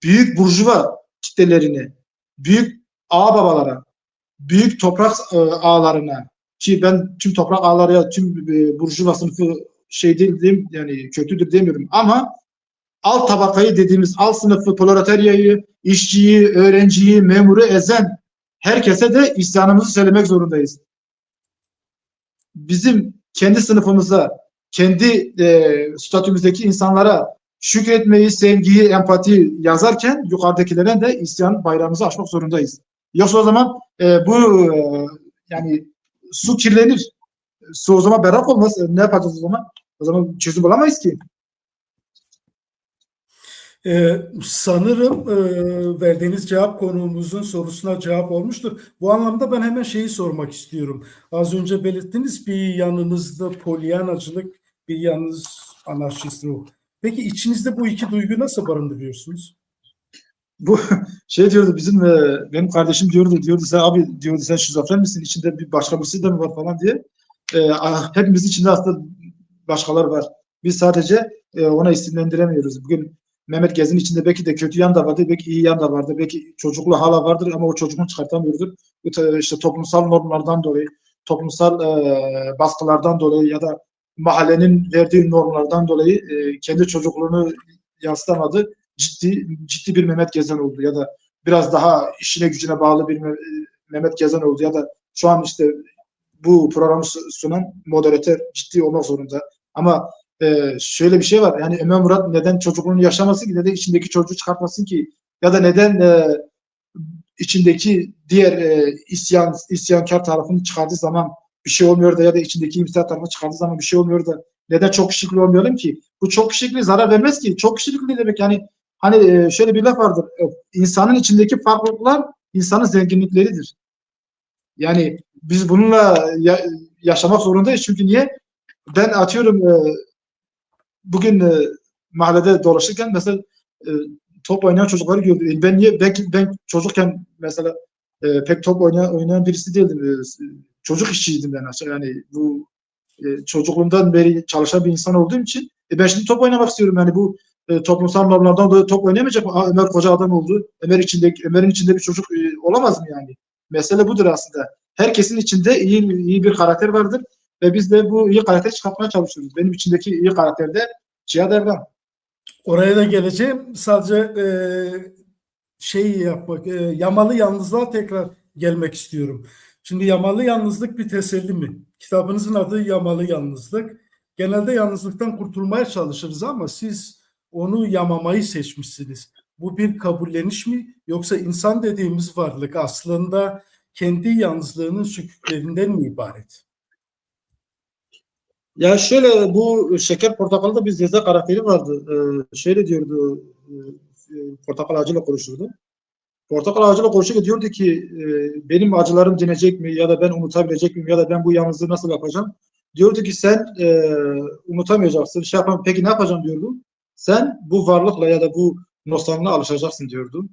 B: büyük burjuva kitlelerine, büyük ağababalara, büyük toprak ağalarına, ki ben tüm toprak ağları, tüm burjuva sınıfı değil yani kötüdür demiyorum ama alt tabakayı dediğimiz alt sınıfı, proletaryayı, işçiyi, öğrenciyi, memuru ezen herkese de isyanımızı söylemek zorundayız. Bizim kendi sınıfımıza, kendi statümüzdeki insanlara şükretmeyi, sevgiyi, empatiyi yazarken yukarıdakilere de isyan bayrağımızı açmak zorundayız. Yoksa o zaman yani su kirlenir. Su o zaman berrak olmaz. Ne yapacağız o zaman? O zaman çözüm bulamayız ki.
A: Sanırım verdiğiniz cevap konuğumuzun sorusuna cevap olmuştur. Bu anlamda ben hemen şeyi sormak istiyorum. Az önce belirttiniz bir yanınızda polyanacılık, bir yanınız anarşist ruh. Peki içinizde bu iki duyguyu nasıl barındırıyorsunuz?
B: Bu diyordu benim kardeşim diyordu sen abi diyordu sen şizofren misin? İçinde bir başka birisi de mi var falan diye. Hepimizin içinde aslında başkalar var. Biz sadece ona isimlendiremiyoruz. Bugün Mehmet Gezi'nin içinde belki de kötü yan da vardı, belki iyi yan da vardı, belki çocuklu hala vardır ama o çocuğunu çıkartamıyordur. İşte toplumsal normlardan dolayı, toplumsal baskılardan dolayı ya da mahallenin verdiği normlardan dolayı kendi çocukluğunu yansıtamadı. Ciddi bir Mehmet Gezen oldu ya da biraz daha işine gücüne bağlı bir Mehmet Gezen oldu ya da şu an işte bu programı sunan moderatör ciddi olmak zorunda. Ama şöyle bir şey var. Yani Ömer Murat neden çocukluğunu yaşamasın ki? Neden içindeki çocuğu çıkartmasın ki? Ya da neden içindeki diğer isyankar tarafını çıkardığı zaman bir şey olmuyor da ya da içindeki imsal tarafını çıkardığı zaman bir şey olmuyor da neden çok kişilikli olmayalım ki? Bu çok kişilikli zarar vermez ki. Çok kişilikli ne demek? Yani hani şöyle bir laf vardır. İnsanın içindeki farklılıklar insanın zenginlikleridir. Yani biz bununla yaşamak zorundayız. Çünkü niye? Ben atıyorum bugün mahallede dolaşırken mesela e, top oynayan çocukları gördüm. Ben niye? Belki ben çocukken mesela pek top oynayan birisi değildim. Çocuk işçiydim ben aslında. Yani bu çocukluğumdan beri çalışan bir insan olduğum için ben şimdi top oynamak istiyorum. Yani bu toplumsal normlardan dolayı top oynayamayacak mı? Ömer koca adam oldu. Ömer'in içinde bir çocuk olamaz mı yani? Mesele budur aslında. Herkesin içinde iyi bir karakter vardır ve biz de bu iyi karakteri çıkartmaya çalışıyoruz. Benim içindeki iyi karakter de Cihat Evran.
A: Oraya da geleceğim. Sadece yamalı yalnızlığa tekrar gelmek istiyorum. Şimdi yamalı yalnızlık bir teselli mi? Kitabınızın adı Yamalı Yalnızlık. Genelde yalnızlıktan kurtulmaya çalışırız ama siz onu yamamayı seçmişsiniz. Bu bir kabulleniş mi? Yoksa insan dediğimiz varlık aslında kendi yalnızlığının sükûtlerinden mi ibaret?
B: Ya şöyle bu Şeker Portakal'da bir Zeze karakteri vardı. Şöyle diyordu, portakal ağacıyla konuşurdu. Portakal ağacıyla konuşurken diyordu ki benim acılarım dinecek mi ya da ben unutabilecek miyim ya da ben bu yalnızlığı nasıl yapacağım? Diyordu ki sen unutamayacaksın. Peki ne yapacağım diyordu. Sen bu varlıkla ya da bu nostaljiyle alışacaksın diyordu.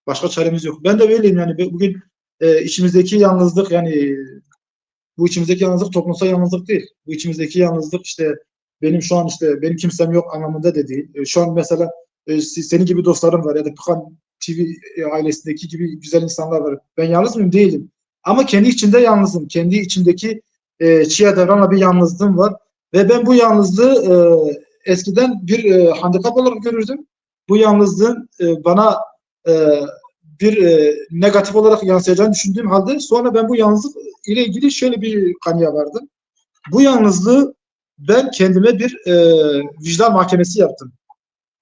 B: Başka çaremiz yok. Ben de böyleyim yani bugün içimizdeki yalnızlık yani bu içimizdeki yalnızlık toplumsal yalnızlık değil. Bu içimizdeki yalnızlık işte benim şu an işte benim kimsem yok anlamında da değil. Şu an mesela senin gibi dostlarım var ya da Pıkan TV ailesindeki gibi güzel insanlar var. Ben yalnız mıyım? Değilim. Ama kendi içinde yalnızım. Kendi içimdeki Çiğ Devran'la bir yalnızlığım var. Ve ben bu yalnızlığı eskiden bir handikap olarak görürdüm. Bu yalnızlığın bana bir negatif olarak yansıyacağını düşündüğüm halde sonra ben bu yalnızlık ile ilgili şöyle bir kanıya vardım. Bu yalnızlığı ben kendime bir vicdan mahkemesi yaptım.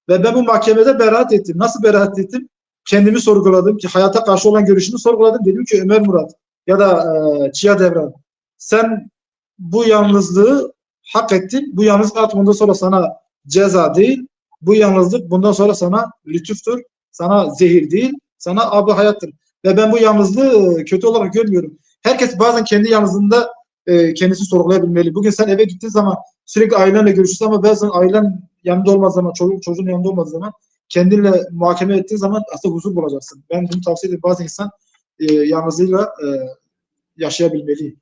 B: Ve ben bu mahkemede beraat ettim. Nasıl beraat ettim? Kendimi sorguladım ki hayata karşı olan görüşümü sorguladım. Dedim ki Ömer Murat ya da Çiğ Devran sen bu yalnızlığı hak ettin. Bu yalnızlık artık bundan sonra sana ceza değil. Bu yalnızlık bundan sonra sana lütuftur. Sana zehir değil. Sana abi hayattır. Ve ben bu yalnızlığı kötü olarak görmüyorum. Herkes bazen kendi yalnızlığında kendisi sorgulayabilmeli. Bugün sen eve gittiğin zaman sürekli ailenle görüşürsün ama bazen ailen yanında olmadığı zaman, çocuğun yanında olmadığı zaman kendinle muhakeme ettiğin zaman aslında huzur bulacaksın. Ben bunu tavsiye ederim. Bazı insan yalnızlığıyla yaşayabilmeli.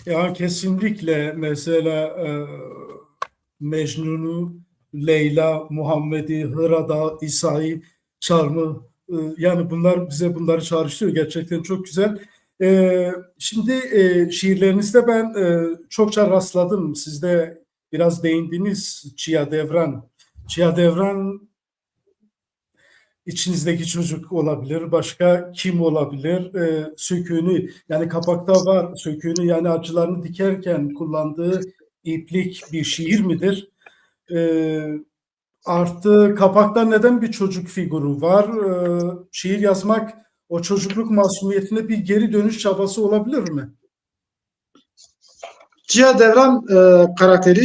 A: Ya kesinlikle mesela Mecnun'u, Leyla, Muhammed'i, Hıra'da, İsa'yı, Çarmı yani bunlar bize bunları çağrıştırıyor. Gerçekten çok güzel. Şimdi şiirlerinizde ben çokça rastladım. Siz de biraz değindiniz Çiğ Devran. Çiğ Devran içinizdeki çocuk olabilir, başka kim olabilir? Söküğünü yani kapakta var söküğünü yani acılarını dikerken kullandığı iplik bir şiir midir? Artı kapakta neden bir çocuk figürü var? Şiir yazmak o çocukluk masumiyetine bir geri dönüş çabası olabilir mi?
B: Cihat Devran karakteri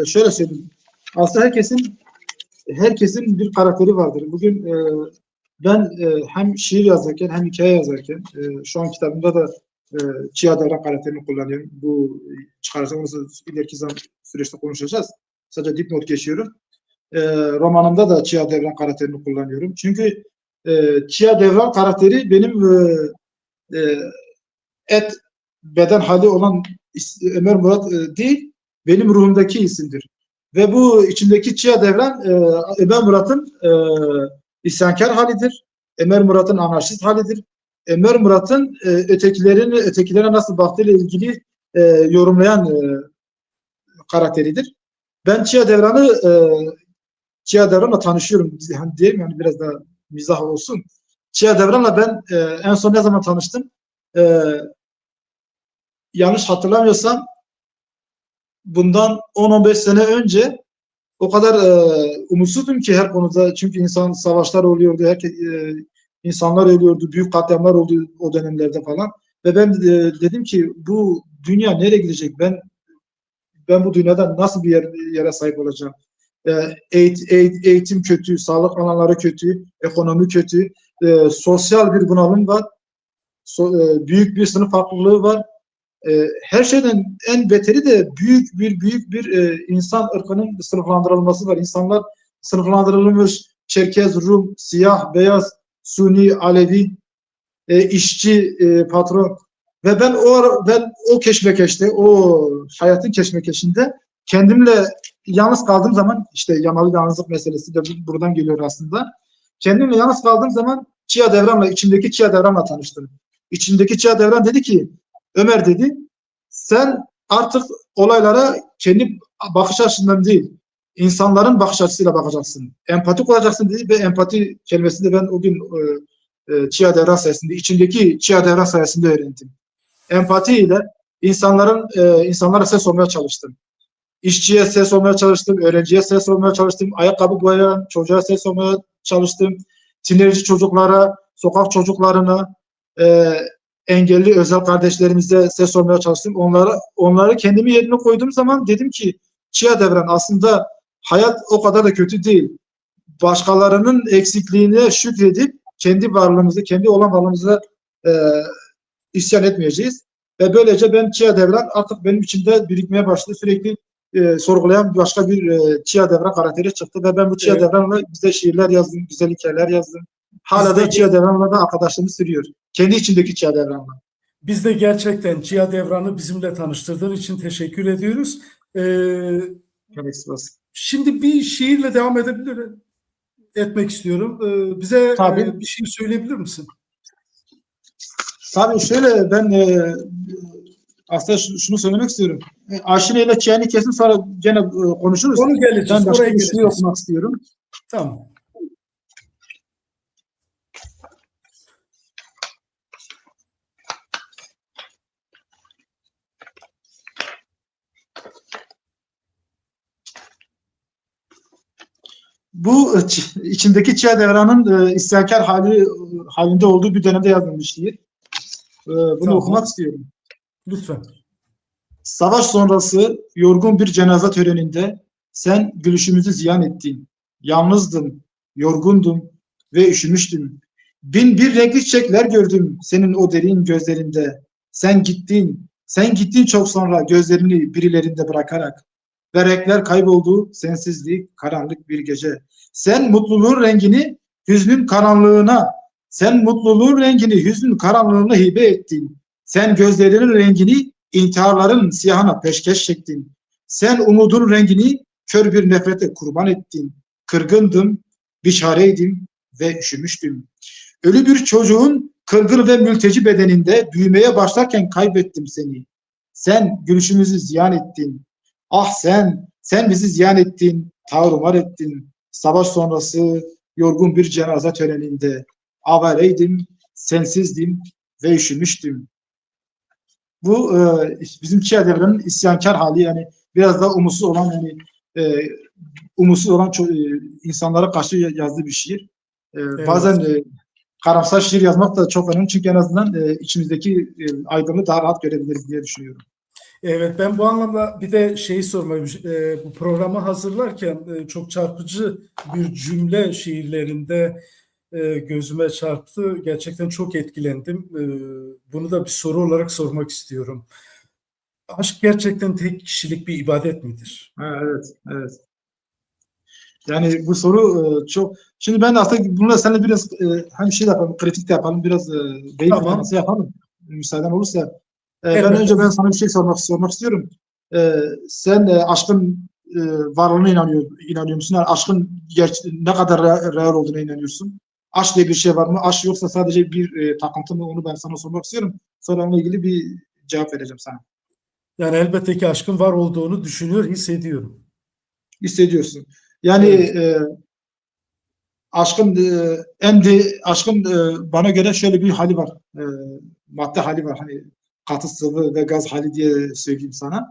B: şöyle söyleyeyim. Aslında herkesin bir karakteri vardır. Bugün ben hem şiir yazarken hem hikaye yazarken şu an kitabımda da Cihat Devran karakterini kullanıyorum. Bu çıkarsa ileriki zaman süreçte konuşacağız. Sadece dipnot geçiyorum. Romanımda da Cihat Devran karakterini kullanıyorum. Çünkü Cihat Devran karakteri benim et beden hali olan Ömer Murat değil, benim ruhumdaki isimdir. Ve bu içindeki Çiğ Devran Ömer Murat'ın isyankar halidir. Ömer Murat'ın anarşist halidir. Ömer Murat'ın ötekilere nasıl baktığıyla ilgili yorumlayan karakteridir. Ben Çiğ Devran'la tanışıyorum. Hani diyeyim yani biraz da mizah olsun. Çiğ Devran'la ben en son ne zaman tanıştım? Yanlış hatırlamıyorsam bundan 10-15 sene önce o kadar umutsuzdum ki her konuda. Çünkü savaşlar oluyordu, insanlar ölüyordu, büyük katliamlar oldu o dönemlerde falan. Ve ben dedim ki bu dünya nereye gidecek? Ben bu dünyada nasıl bir yere sahip olacağım? Eğitim kötü, sağlık alanları kötü, ekonomi kötü, sosyal bir bunalım var, büyük bir sınıf farklılığı var. her şeyden en beteri de büyük bir insan ırkının sınıflandırılması var. İnsanlar sınıflandırılmış: Çerkez, Rum, siyah, beyaz, Suni, Alevi, işçi, patron. Ve ben o keşmekeşte, o hayatın keşmekeşinde kendimle yalnız kaldığım zaman, işte yamalı yalnızlık meselesi de buradan geliyor aslında. Kendimle yalnız kaldığım zaman içimdeki Chia Devran'la tanıştım. İçimdeki Chia Devran dedi ki, Ömer dedi, sen artık olaylara kendi bakış açısından değil, insanların bakış açısıyla bakacaksın. Empatik olacaksın dedi ve empati kelimesini de ben o gün Chia Devran sayesinde, içimdeki Chia Devran sayesinde öğrendim. Empati ile insanlara ses olmaya çalıştım. İşçiye ses olmaya çalıştım, öğrenciye ses olmaya çalıştım, ayakkabı boyayan çocuğa ses olmaya çalıştım, tinerci çocuklara, sokak çocuklarına, engelli özel kardeşlerimize ses olmaya çalıştım. Onları kendimi yerine koyduğum zaman dedim ki, Chia Devran, aslında hayat o kadar da kötü değil. Başkalarının eksikliğine şükredip kendi varlığımızı, kendi olan varlığımıza isyan etmeyeceğiz. Ve böylece ben Chia Devran artık benim içimde birikmeye başladı. Sürekli sorgulayan başka bir Chia Devran karakteri çıktı ve ben bu Chia Devran'la bize şiirler yazdım, güzel hikayeler yazdım. Hala da Chia Devran'la da arkadaşlığımı sürüyor. Kendi içindeki Chia Devran'la.
A: Biz de gerçekten Chia Devran'ı bizimle tanıştırdığın için teşekkür ediyoruz. Şimdi bir şiirle devam etmek istiyorum. Bize bir şey söyleyebilir misin?
B: Tabii şöyle, ben aslında şunu söylemek istiyorum. Aşine ile Chia'yı kesin sonra gene konuşuruz.
A: Onu geleceğiz.
B: Ben başka bir şey okumak istiyorum.
A: Tamam.
B: Bu içindeki Chia Devran'ın isyankar halinde olduğu bir dönemde yazılmış şiir. Bunu okumak istiyorum.
A: Lütfen.
B: Savaş sonrası yorgun bir cenaze töreninde sen gülüşümüzü ziyan ettin. Yalnızdım, yorgundum ve üşümüştüm. Bin bir renkli çiçekler gördüm senin o derin gözlerinde. Sen gittin çok sonra gözlerini birilerinde bırakarak. Ve renkler kayboldu, sensizlik, karanlık bir gece. Sen mutluluğun rengini hüznün karanlığına hibe ettin. Sen gözlerinin rengini intiharların siyahına peşkeş çektin. Sen umudun rengini kör bir nefrete kurban ettin. Kırgındım, biçareydim ve üşümüştüm. Ölü bir çocuğun kırgın ve mülteci bedeninde büyümeye başlarken kaybettim seni. Sen gülüşümüzü ziyan ettin. Ah sen bizi ziyan ettin, tarumar ettin. Savaş sonrası yorgun bir cenaze töreninde avareydim, sensizdim ve üşümüştüm. Bu bizim Chia Devran'ın isyankar hali, yani biraz da umutsuz olan insanlara karşı yazdığı bir şiir. Evet. Bazen karamsar şiir yazmak da çok önemli, çünkü en azından içimizdeki aydınlığı daha rahat görebiliriz diye düşünüyorum.
A: Evet, ben bu anlamda bir de şeyi sormayı, bu programı hazırlarken çok çarpıcı bir cümle şiirlerinde gözüme çarptı. Gerçekten çok etkilendim. Bunu da bir soru olarak sormak istiyorum. Aşk gerçekten tek kişilik bir ibadet midir?
B: Evet. Yani bu soru çok... Şimdi ben aslında bununla seninle biraz hani şey yapalım, kritik de yapalım, biraz beyin fırtınası yapalım. Müsaaden olursa. Ben sana bir şey sormak istiyorum. Sen aşkın varlığına inanıyor musun? Yani aşkın ne kadar real olduğuna inanıyorsun? Aşk diye bir şey var mı? Aşk yoksa sadece bir takıntı mı? Onu ben sana sormak istiyorum. Sonra onunla ilgili bir cevap vereceğim sana.
A: Yani elbette ki aşkın var olduğunu düşünüyor, hissediyorum.
B: Hissediyorsun. Yani aşkın bana göre şöyle bir hali var. Madde hali var. Hani katı, sıvı ve gaz hali diye söyleyeyim sana.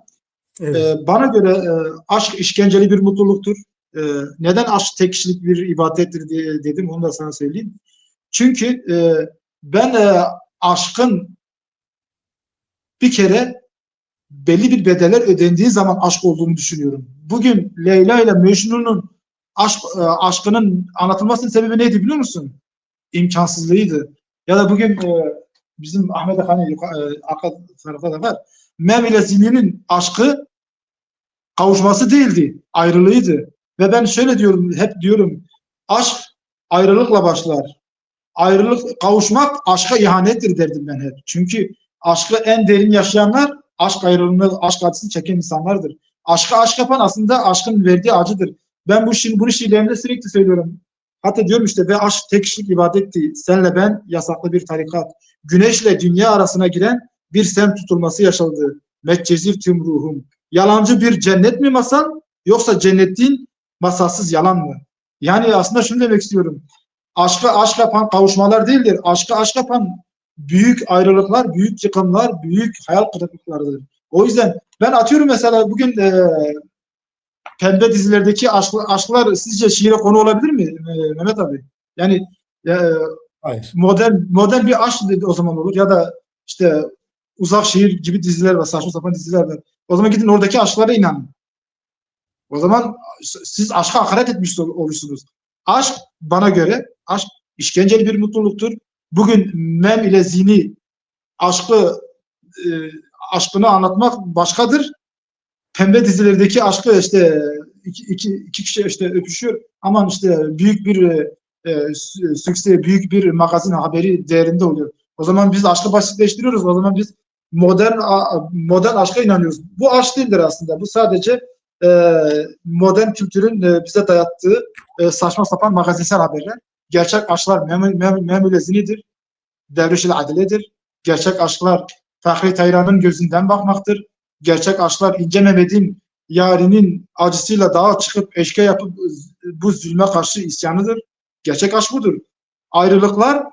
B: Evet. Bana göre aşk işkenceli bir mutluluktur. Neden aşk tek kişilik bir ibadettir diye dedim, onu da sana söyleyeyim. Çünkü ben aşkın bir kere belli bir bedeller ödendiği zaman aşk olduğunu düşünüyorum. Bugün Leyla ile Mecnun'un aşkının anlatılmasının sebebi neydi biliyor musun? İmkansızlığıydı. Ya da bugün bizim Ahmet Hani arka tarafta da var. Mem ile Zihni'nin aşkı kavuşması değildi, ayrılığıydı. Ve ben şöyle diyorum, hep diyorum, aşk ayrılıkla başlar. Ayrılık, kavuşmak aşka ihanettir derdim ben hep. Çünkü aşkı en derin yaşayanlar, aşk ayrılığını, aşk acısını çeken insanlardır. Aşka aşk yapan aslında aşkın verdiği acıdır. Ben bunu şiirlerimde sürekli söylüyorum. Hatta diyorum işte, ve aşk tek kişilik ibadetti. Senle ben yasaklı bir tarikat. Güneşle dünya arasına giren bir semt tutulması yaşandı. Metcezir tüm ruhum. Yalancı bir cennet mi masal, yoksa cennetin masalsız yalan mı? Yani aslında şunu demek istiyorum. Aşka aşk yapan kavuşmalar değildir. Aşka aşk yapan büyük ayrılıklar, büyük yıkımlar, büyük hayal kırıklıklarıdır. O yüzden ben atıyorum mesela bugün pembe dizilerdeki aşklar sizce şiire konu olabilir mi Mehmet abi? Yani e,
A: Hayır.
B: modern bir aşk o zaman olur, ya da işte Uzak Şehir gibi diziler var, saçma sapan diziler var. O zaman gidin oradaki aşklara inanın. O zaman siz aşka hakaret etmiş olursunuz. Aşk, bana göre aşk işkenceli bir mutluluktur. Bugün Mem ile Zini aşkını anlatmak başkadır. Pembe dizilerdeki aşkı işte iki kişi işte öpüşüyor. Aman işte büyük bir sükse, büyük bir magazin haberi değerinde oluyor. O zaman biz aşkı basitleştiriyoruz. O zaman biz modern aşka inanıyoruz. Bu aşk değildir aslında. Bu sadece modern kültürün bize dayattığı saçma sapan magazinsel haberler. Gerçek aşklar Memül Zini'dir. Devleşil Adile'dir. Gerçek aşklar Fahri Tayran'ın gözünden bakmaktır. Gerçek aşklar İnce Mehmet'in yarinin acısıyla dağa çıkıp eşke yapıp bu zulme karşı isyanıdır. Gerçek aşk budur. Ayrılıklar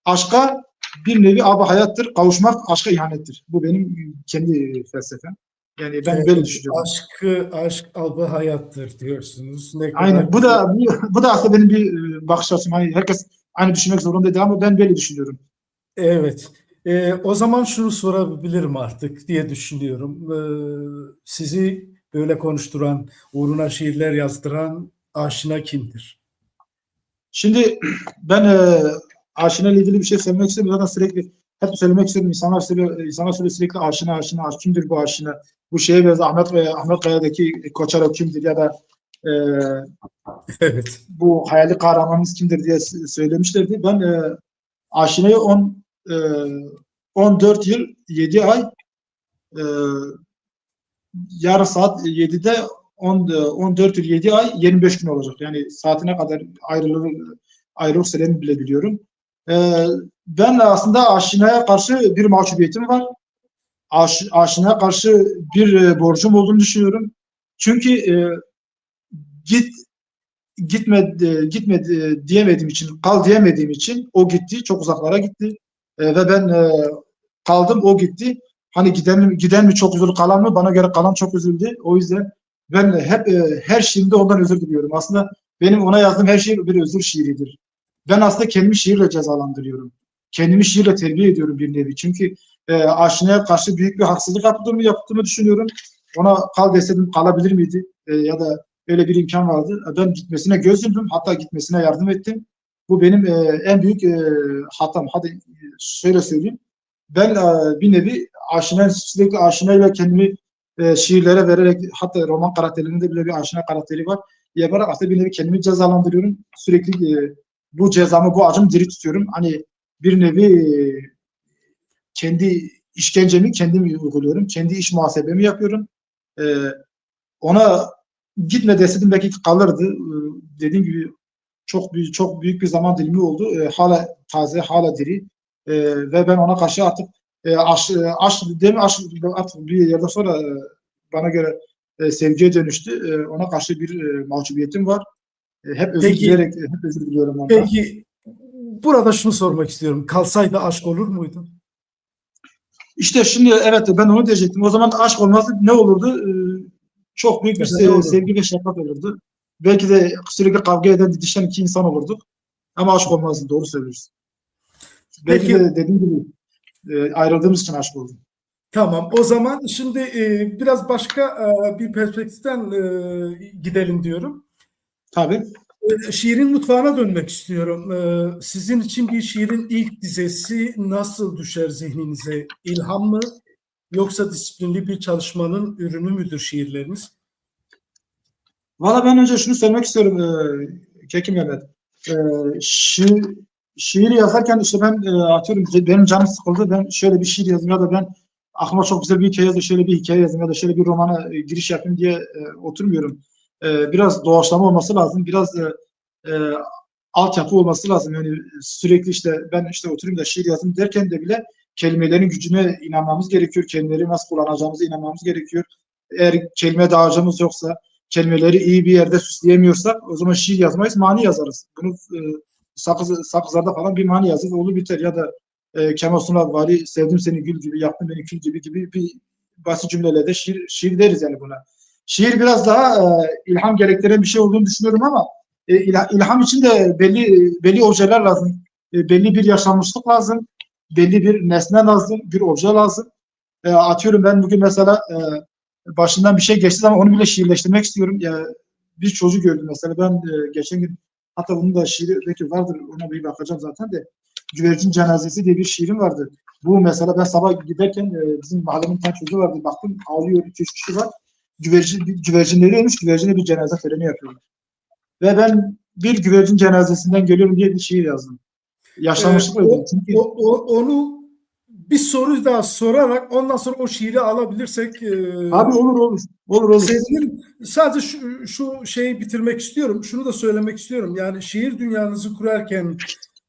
B: aşka bir nevi ab hayattır. Kavuşmak aşka ihanettir. Bu benim kendi felsefem. Yani ben böyle düşünüyorum.
A: Aşk algı hayattır diyorsunuz. Ne kadar
B: Aynen. Bu da aslında benim bir bakış açım. Hani herkes aynı düşünmek zorunda değil ama ben böyle düşünüyorum.
A: Evet. O zaman şunu sorabilirim artık diye düşünüyorum. Sizi böyle konuşturan, uğruna şiirler yazdıran aşina kimdir?
B: Şimdi ben aşina ile ilgili bir şey söylemek istiyorum. Zaten sürekli hep söylemek istiyorum. İnsanlar söylüyor sürekli aşina. Kimdir bu aşina? Bu şeye biraz Ahmet Kaya'daki Koçarov kimdir, ya da e,
A: Evet.
B: bu hayali kahramanımız kimdir diye söylemişlerdi. Ben aşinayı 14 yıl 7 ay, e, yarın saat 7'de 14 yıl 7 ay 25 gün olacak. Yani saatine kadar ayrılık süremi bile biliyorum. Ben aslında aşinaya karşı bir mahcubiyetim var. Aşinaya karşı bir borcum olduğunu düşünüyorum. Çünkü gitme diyemediğim için, kal diyemediğim için o gitti, çok uzaklara gitti. Ve ben kaldım, o gitti. Hani giden mi çok üzüldü, kalan mı? Bana göre kalan çok üzüldü. O yüzden ben hep her şiirimde ondan özür diliyorum. Aslında benim ona yazdığım her şiir bir özür şiiridir. Ben aslında kendimi şiirle cezalandırıyorum. Kendimi şiirle terbiye ediyorum bir nevi. Çünkü aşinaya karşı büyük bir haksızlık yaptığımı düşünüyorum. Ona kal deseydim kalabilir miydi? Ya da öyle bir imkan vardı. Ben gitmesine göz yumdum. Hatta gitmesine yardım ettim. Bu benim en büyük hatam. Hadi şöyle söyleyeyim. Ben bir nevi sürekli aşinayla kendimi şiirlere vererek, hatta roman karakterlerinde bile bir aşina karakteri var. Yaparak aslında bir nevi kendimi cezalandırıyorum. Sürekli bu cezamı, bu acımı diri tutuyorum. Hani bir nevi kendi işkencemi kendim uyguluyorum. Kendi iş muhasebemi yapıyorum. Ona gitme deseydim belki kalırdı. Dediğim gibi çok büyük bir zaman dilimi oldu. Hala taze, hala diri. Ve ben ona karşı artık artık bir yerden sonra bana göre sevgiye dönüştü. Ona karşı bir mahcubiyetim var. Hep özür dileyerek, hep özür diliyorum ondan.
A: Peki burada şunu sormak istiyorum. Kalsaydı aşk olur muydu?
B: İşte şimdi evet, ben onu diyecektim. O zaman aşk olmazdı, ne olurdu? Çok büyük bir sevgi ve şefkat olurdu. Belki de sürekli kavga eden, didişen iki insan olurduk. Ama aşk olmazdı, doğru söylüyorsun. Belki
A: Peki,
B: de dediğim gibi ayrıldığımız için aşk oldu.
A: tamam. O zaman şimdi biraz başka bir perspektiften gidelim diyorum.
B: Tabii.
A: Şiirin mutfağına dönmek istiyorum. Sizin için bir şiirin ilk dizesi nasıl düşer zihninize? İlham mı? yoksa disiplinli bir çalışmanın ürünü müdür şiirleriniz?
B: Valla ben önce şunu söylemek istiyorum Keki Mehmet. Şiir yazarken işte ben atıyorum benim canım sıkıldı. Ben şöyle bir şiir yazayım ya da ben aklıma çok güzel bir hikaye yazayım, şöyle bir hikaye yazayım ya da şöyle bir romana giriş yapayım diye oturmuyorum. Biraz doğaçlama olması lazım. Biraz altyapı olması lazım. Yani sürekli işte ben işte oturayım da şiir yazayım derken de bile kelimelerin gücüne inanmamız gerekiyor. Kelimeleri nasıl kullanacağımıza inanmamız gerekiyor. Eğer kelime dağarcığımız yoksa, kelimeleri iyi bir yerde süsleyemiyorsak o zaman şiir yazmayız, mani yazarız. Bunu sakızlarda falan bir mani yazarız, olur biter. Ya da Kemal Sunal vari sevdim seni gül gibi, yaptım beni kül gibi bir basit cümleyle de şiir deriz yani buna. Şiir biraz daha ilham gerektiren bir şey olduğunu düşünüyorum ama ilham için de belli objeler lazım. Belli bir yaşanmışlık lazım. Belli bir nesne lazım, bir obje lazım. Atıyorum ben bugün mesela başından bir şey geçti ama onu bile şiirleştirmek istiyorum. Bir çocuk gördüm mesela. Ben geçen gün hatta bunun da şiiri belki vardır. Ona bir bakacağım zaten de. Güvercin Cenazesi diye bir şiirim vardı. Bu mesela ben sabah giderken bizim mahallenin bir tane çocuğu vardı. Baktım ağlıyor. 2-3 kişi var. Güvercinleri ölmüş. Güvercine bir cenaze töreni yapıyorlar. Ve ben bir güvercin cenazesinden geliyorum diye bir şiir yazdım. Yaşanmışlık öyle. Çünkü
A: Onu bir soru daha sorarak ondan sonra o şiiri alabilirsek
B: abi olur.
A: sevinirim. Sadece şu şeyi bitirmek istiyorum. Şunu da söylemek istiyorum. Yani şiir dünyanızı kurarken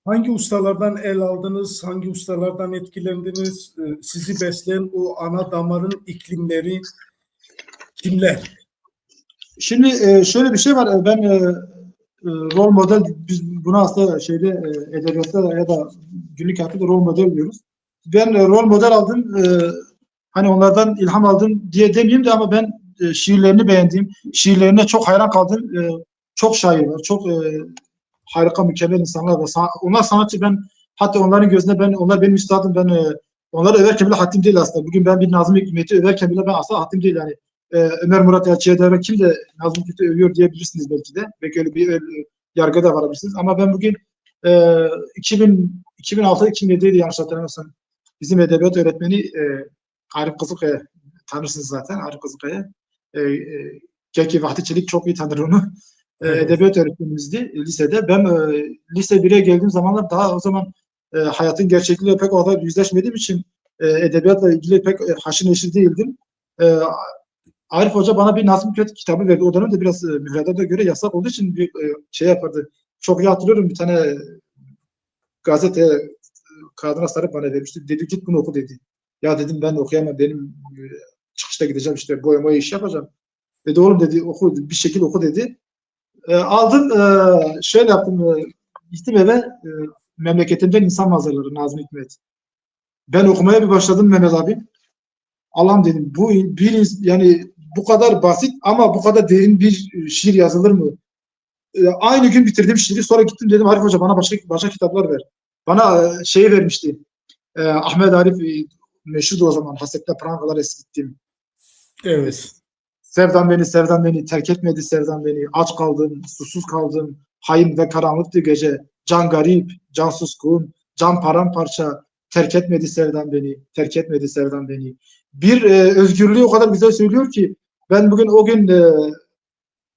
A: hangi ustalardan el aldınız? Hangi ustalardan etkilendiniz? Sizi besleyen o ana damarın iklimleri kimler?
B: Şimdi şöyle bir şey var. Ben rol model, biz buna aslında edebiyatta ya da günlük hayatta rol model diyoruz. Ben rol model aldım. Hani onlardan ilham aldım diye demeyeyim de ama ben şiirlerini beğendiğim, şiirlerine çok hayran kaldım. Çok şair var. Çok harika, mükemmel insanlar var. Onlar sanatçı, ben hatta onların gözünde onlar benim üstadım. Ben onları överken bile haddim değil aslında. Bugün ben bir Nazım Hikmet'i överken bile ben asla haddim değil yani. Ömer Murat Elçi'ye de kim de Nazım Hikmet'i övüyor diyebilirsiniz belki de. Belki öyle bir yargı da varabilirsiniz. Ama ben bugün 2006-2007'ydi yanlış hatırlamıyorsam. Bizim edebiyat öğretmeni Arif Kızılkaya, tanırsınız zaten Arif Kızılkaya. Keki Vahdi Çelik çok iyi tanır onu.
A: Evet.
B: Edebiyat öğretmenimizdi lisede. Ben lise 1'e geldiğim zamanlar daha o zaman hayatın gerçekliğiyle pek o kadar yüzleşmediğim için edebiyatla ilgili pek haşır neşir değildim. Arif Hoca bana bir Nazım Hikmet kitabı verdi. O dönemde biraz müfredata göre yasak olduğu için bir şey yapardı. Çok iyi hatırlıyorum, bir tane gazete kağıdına sarıp bana vermişti. Dedi git bunu oku dedi. Ya dedim ben okuyamam. Benim çıkışta gideceğim işte boyamaya iş yapacağım. Dedi oğlum dedi oku, bir şekilde oku dedi. Aldım şöyle yaptım. Gittim eve memleketimden insan manzaraları Nazım Hikmet. Ben okumaya bir başladım Mehmet abi. Allah'ım dedim bu yani bu kadar basit ama bu kadar derin bir şiir yazılır mı? Aynı gün bitirdim şiiri, sonra gittim dedim Arif Hoca bana başka kitaplar ver. Bana şeyi vermişti. Ahmet Arif meşhurdu o zaman. Hasretle prangalar eskittim.
A: Evet.
B: Sevdan beni terk etmedi sevdan beni. Aç kaldım, susuz kaldım. Hain ve karanlıktı gece. Can garip, can suskun, can paramparça. Terk etmedi sevdan beni. Bir özgürlüğü o kadar güzel söylüyor ki ben bugün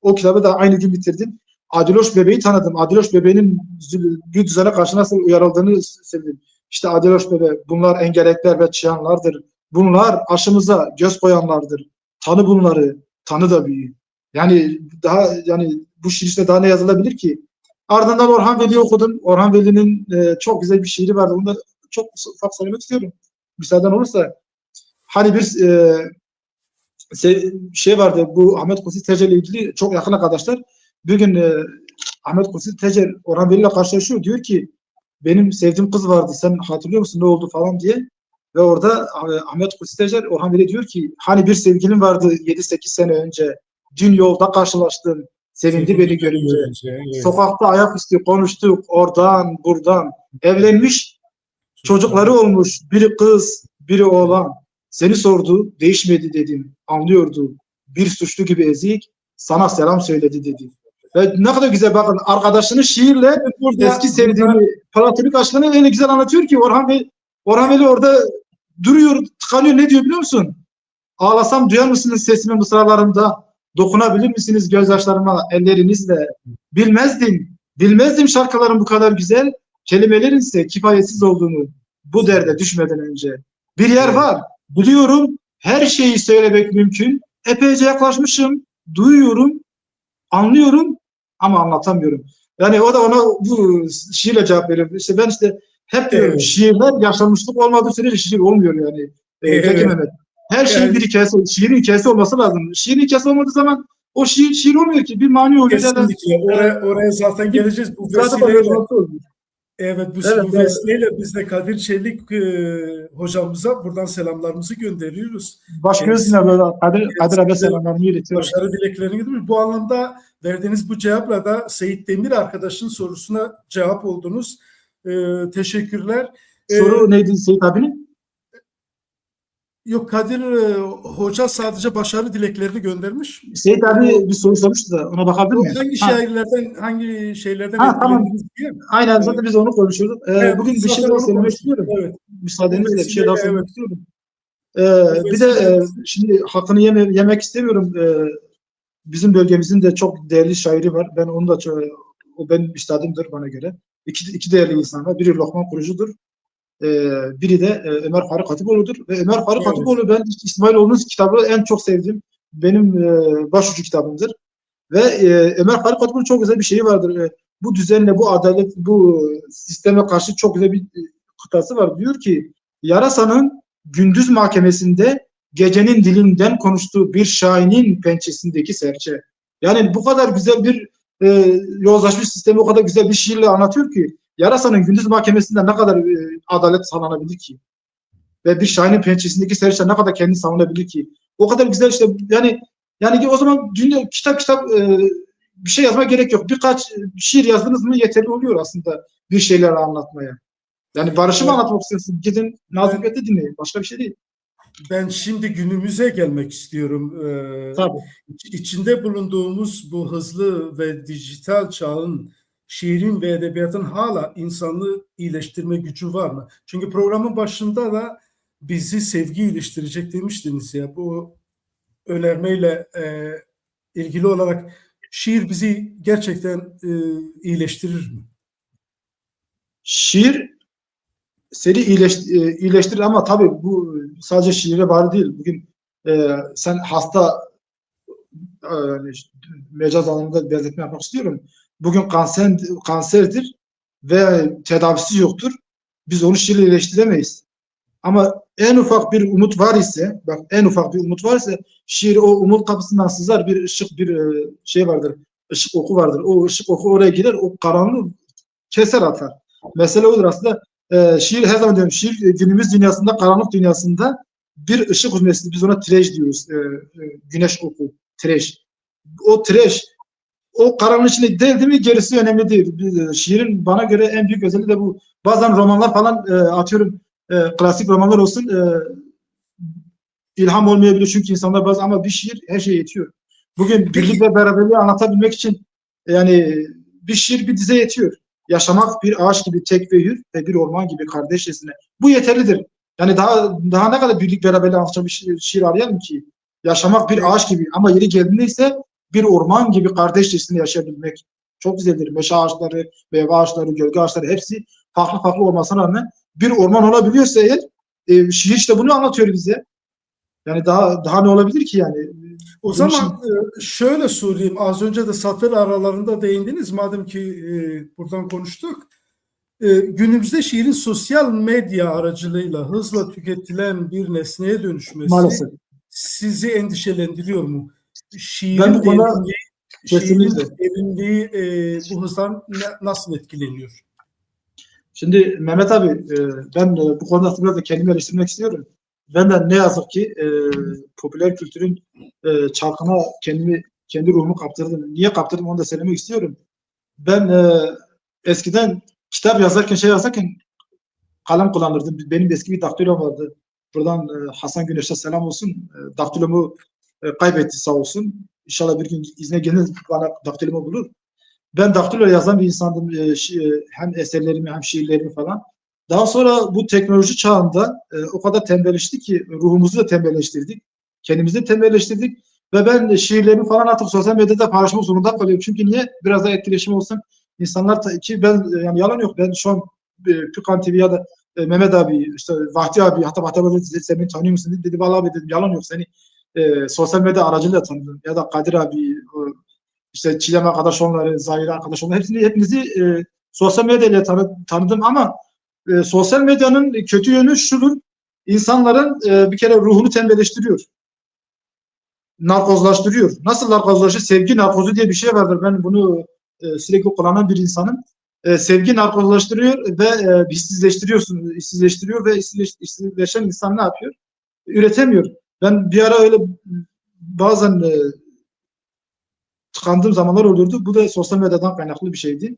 B: o kitabı da aynı gün bitirdim. Adiloş Bebe'yi tanıdım. Adiloş Bebe'nin bir düzene karşı nasıl uyarıldığını söyledim. İşte Adiloş Bebe, bunlar engelekler ve çıyanlardır. Bunlar aşımıza göz koyanlardır. Tanı bunları, tanı da büyü. Yani bu şiir işte daha ne yazılabilir ki? Ardından Orhan Veli'yi okudum. Orhan Veli'nin çok güzel bir şiiri vardı. Onu da çok ufak söylemek istiyorum. Müsaaden olursa. Hani bir şey vardı, bu Ahmet Kusi Tecer ile ilgili çok yakın arkadaşlar. Bir gün Ahmet Kusi Tecer Orhan Veli ile karşılaşıyor. Diyor ki benim sevdiğim kız vardı, sen hatırlıyor musun ne oldu falan diye. Ve orada Ahmet Kusi Tecer Orhan Veli diyor ki hani bir sevgilim vardı 7-8 sene önce. Dün yolda karşılaştım. Sevindi beni görünce.
A: Evet.
B: Sokakta ayaküstü konuştuk oradan buradan. Evlenmiş, çocukları olmuş. Biri kız, biri oğlan. Seni sordu, değişmedi dedim. Anlıyordu. Bir suçlu gibi ezik, sana selam söyledi dedi. Ve ne kadar güzel, bakın arkadaşını şiirle eski sevdiğini, platonik aşkını öyle güzel anlatıyor ki Orhan Veli orada duruyor, tıkanıyor. Ne diyor biliyor musun? Ağlasam duyar mısınız sesimi mısralarımda? Dokunabilir misiniz gözyaşlarıma ellerinizle? Bilmezdim şarkıların bu kadar güzel, kelimelerin ise kifayetsiz olduğunu bu derde düşmeden önce. Bir yer var, biliyorum, her şeyi söylemek mümkün. Epeyce yaklaşmışım, duyuyorum, anlıyorum ama anlatamıyorum. Yani o da ona bu şiirle cevap veriyor. İşte ben hep diyorum,
A: Evet.
B: şiirler yaşanmışlık olmadığı sürece şiir olmuyor yani. Zeki
A: Evet.
B: Mehmet. Her şeyin
A: Yani
B: bir hikayesi, şiirin hikayesi olması lazım. Şiirin hikayesi olmadığı zaman o şiir olmuyor ki. Bir mani oluyor ya da
A: kesinlikle oraya zaten geleceğiz. Bu
B: zaten
A: vesileyle
B: oluyor.
A: evet
B: Evet,
A: bu vesileyle biz de Kadir Çelik hocamıza buradan selamlarımızı gönderiyoruz.
B: baş
A: Kendisi,
B: gözüne böyle Kadir abi
A: kendisine
B: selamlarını iletiyorum.
A: başarı dileklerini gönderiyoruz. Bu anlamda verdiğiniz bu cevapla da Seyit Demir arkadaşın sorusuna cevap oldunuz. Teşekkürler.
B: Soru neydi Seyit abinin?
A: Yok Kadir Hoca sadece başarı dileklerini göndermiş.
B: Seyit abi bir soru sormuştu da ona bakabilir
A: O
B: miyim?
A: hangi şeylerden
B: Tamam.
A: etkilendiniz diye mi?
B: Aynen zaten biz onu konuşuyorduk.
A: Evet,
B: Bugün
A: biz
B: bir şey
A: zaten
B: daha
A: onu
B: söylemek
A: konuştuk.
B: istiyorum.
A: Evet.
B: Müsaadenizle bir şey
A: vesileyle,
B: daha söylemek
A: evet.
B: istiyorum.
A: Bu
B: Bir de
A: vesileyle-
B: şimdi hakkını yemek istemiyorum. Bizim bölgemizin de çok değerli şairi var. Ben onu da o benim üstadımdır bana göre. İki değerli insan var. Biri Lokman Kurucu'dur. Biri de Ömer Faruk Hatipoğlu'dur. Ve Ömer Faruk
A: Evet.
B: Hatipoğlu ben İsmailoğlu'nun kitabı en çok sevdiğim benim başucu kitabımdır. Ve Ömer Faruk Hatipoğlu çok güzel bir şeyi vardır. Bu düzenle, bu adalet, bu sisteme karşı çok güzel bir kıtası var. Diyor ki yarasanın gündüz mahkemesinde gecenin dilinden konuştuğu bir şahinin pençesindeki serçe. Yani bu kadar güzel bir yozlaşmış sistemi o kadar güzel bir şiirle anlatıyor ki yarasanın gündüz mahkemesinde ne kadar adalet sağlanabilir ki? Ve bir şahinin pençesindeki serçe ne kadar kendini savunabilir ki? O kadar güzel işte yani o zaman dünya kitap bir şey yazma gerek yok. Birkaç şiir yazdınız mı yeterli oluyor aslında bir şeyler anlatmaya. Yani barışı mı anlatmak istiyorsun? Gidin Nazım Hikmet'i dinleyin. Başka bir şey değil.
A: Ben şimdi günümüze gelmek istiyorum.
B: Tabii.
A: İçinde bulunduğumuz bu hızlı ve dijital çağın şiirin ve edebiyatın hala insanlığı iyileştirme gücü var mı? Çünkü programın başında da bizi sevgi iyileştirecek demiştiniz ya. Bu önermeyle ilgili olarak şiir bizi gerçekten iyileştirir mi?
B: Şiir seni iyileştirir ama tabii bu sadece şiire bağlı değil. Bugün sen hasta mecaz alanında benzetme yapmak istiyorum. Bugün kanserdir ve tedavisi yoktur. Biz onu şiirle iyileştiremeyiz. Ama en ufak bir umut var ise, bak en ufak bir umut var ise şiir o umut kapısından sızar bir ışık bir şey vardır. Işık oku vardır. O ışık oku oraya girer, o karanlığı keser atar. Mesele odur aslında. Şiir her zaman diyorum, şiir günümüz dünyasında, karanlık dünyasında bir ışık hüznesi. Biz ona tireş diyoruz. Güneş oku, tireş. O tireş, o karanlığın içinde değil mi gerisi önemli değil. Şiirin bana göre en büyük özelliği de bu. Bazen romanlar falan atıyorum klasik romanlar olsun ilham olmayabilir çünkü insanlar bazı ama bir şiir her şeye yetiyor. Bugün birlik ve beraberliği anlatabilmek için yani bir şiir bir dize yetiyor. Yaşamak bir ağaç gibi tek ve hür ve bir orman gibi kardeşçesine. Bu yeterlidir. Yani daha ne kadar birlik beraberliği anlatacak bir şiir arayalım ki? Yaşamak bir ağaç gibi ama yeri geldiğinde ise bir orman gibi kardeşçesine yaşayabilmek. Çok güzeldir. Meşe ağaçları, meyve ağaçları, gölge ağaçları hepsi farklı olmasına rağmen bir orman olabiliyorsa eğer şiir işte bunu anlatıyor bize. Yani daha ne olabilir ki yani?
A: O zaman şöyle sorayım. Az önce de satır aralarında değindiniz. Madem ki buradan konuştuk. Günümüzde şiirin sosyal medya aracılığıyla hızla tüketilen bir nesneye dönüşmesi
B: maalesef.
A: sizi endişelendiriyor mu?
B: Ben
A: Şiirin
B: bu konuda kesinlikle.
A: derinliği bu hızdan nasıl etkileniyor?
B: Şimdi Mehmet abi ben bu konuda biraz da kendimi eleştirmek istiyorum. Ben de ne yazık ki popüler kültürün çarkına kendi ruhumu kaptırdım. Niye kaptırdım onu da söylemek istiyorum. Ben eskiden kitap yazarken kalem kullanırdım. Benim eski bir daktilom vardı. Buradan Hasan Güneş'e selam olsun. Daktilomu kaybetti sağ olsun. İnşallah bir gün izne gelir bana daktilomu bulur. Ben daktilo yazan bir insandım. Hem eserlerimi hem şiirlerimi falan. Daha sonra bu teknoloji çağında o kadar tembelleştik ki ruhumuzu da tembelleştirdik. Kendimizi de tembelleştirdik. Ve ben şiirlerimi falan artık sosyal medyada paylaşmak zorunda kalıyorum. Çünkü niye? Biraz daha etkileşim olsun. İnsanlar ki ben yani yalan yok. Ben şu an Türkan TV ya da Mehmet abi, işte Vahdi abi, hatta Vahdi abi dedi, sen beni tanıyor musun? Dedi vallahi abi dedim yalan yok, seni sosyal medya aracılığıyla tanıdım. Ya da Kadir abi, işte Çiğdem arkadaş onları, Zahir arkadaş onları, hepinizi sosyal medyayla tanıdım ama sosyal medyanın kötü yönü şudur. İnsanların bir kere ruhunu tembelleştiriyor. Narkozlaştırıyor. Nasıl narkozlaşır? Sevgi narkozu diye bir şey vardır. Ben bunu sürekli kullanan bir insanım. Sevgi narkozlaştırıyor ve hissizleştiriyorsun, hissizleştiriyor ve hissizleşen insan ne yapıyor? Üretemiyor. Ben bir ara öyle bazen tıkandığım zamanlar oluyordu. Bu da sosyal medyadan kaynaklı bir şeydi.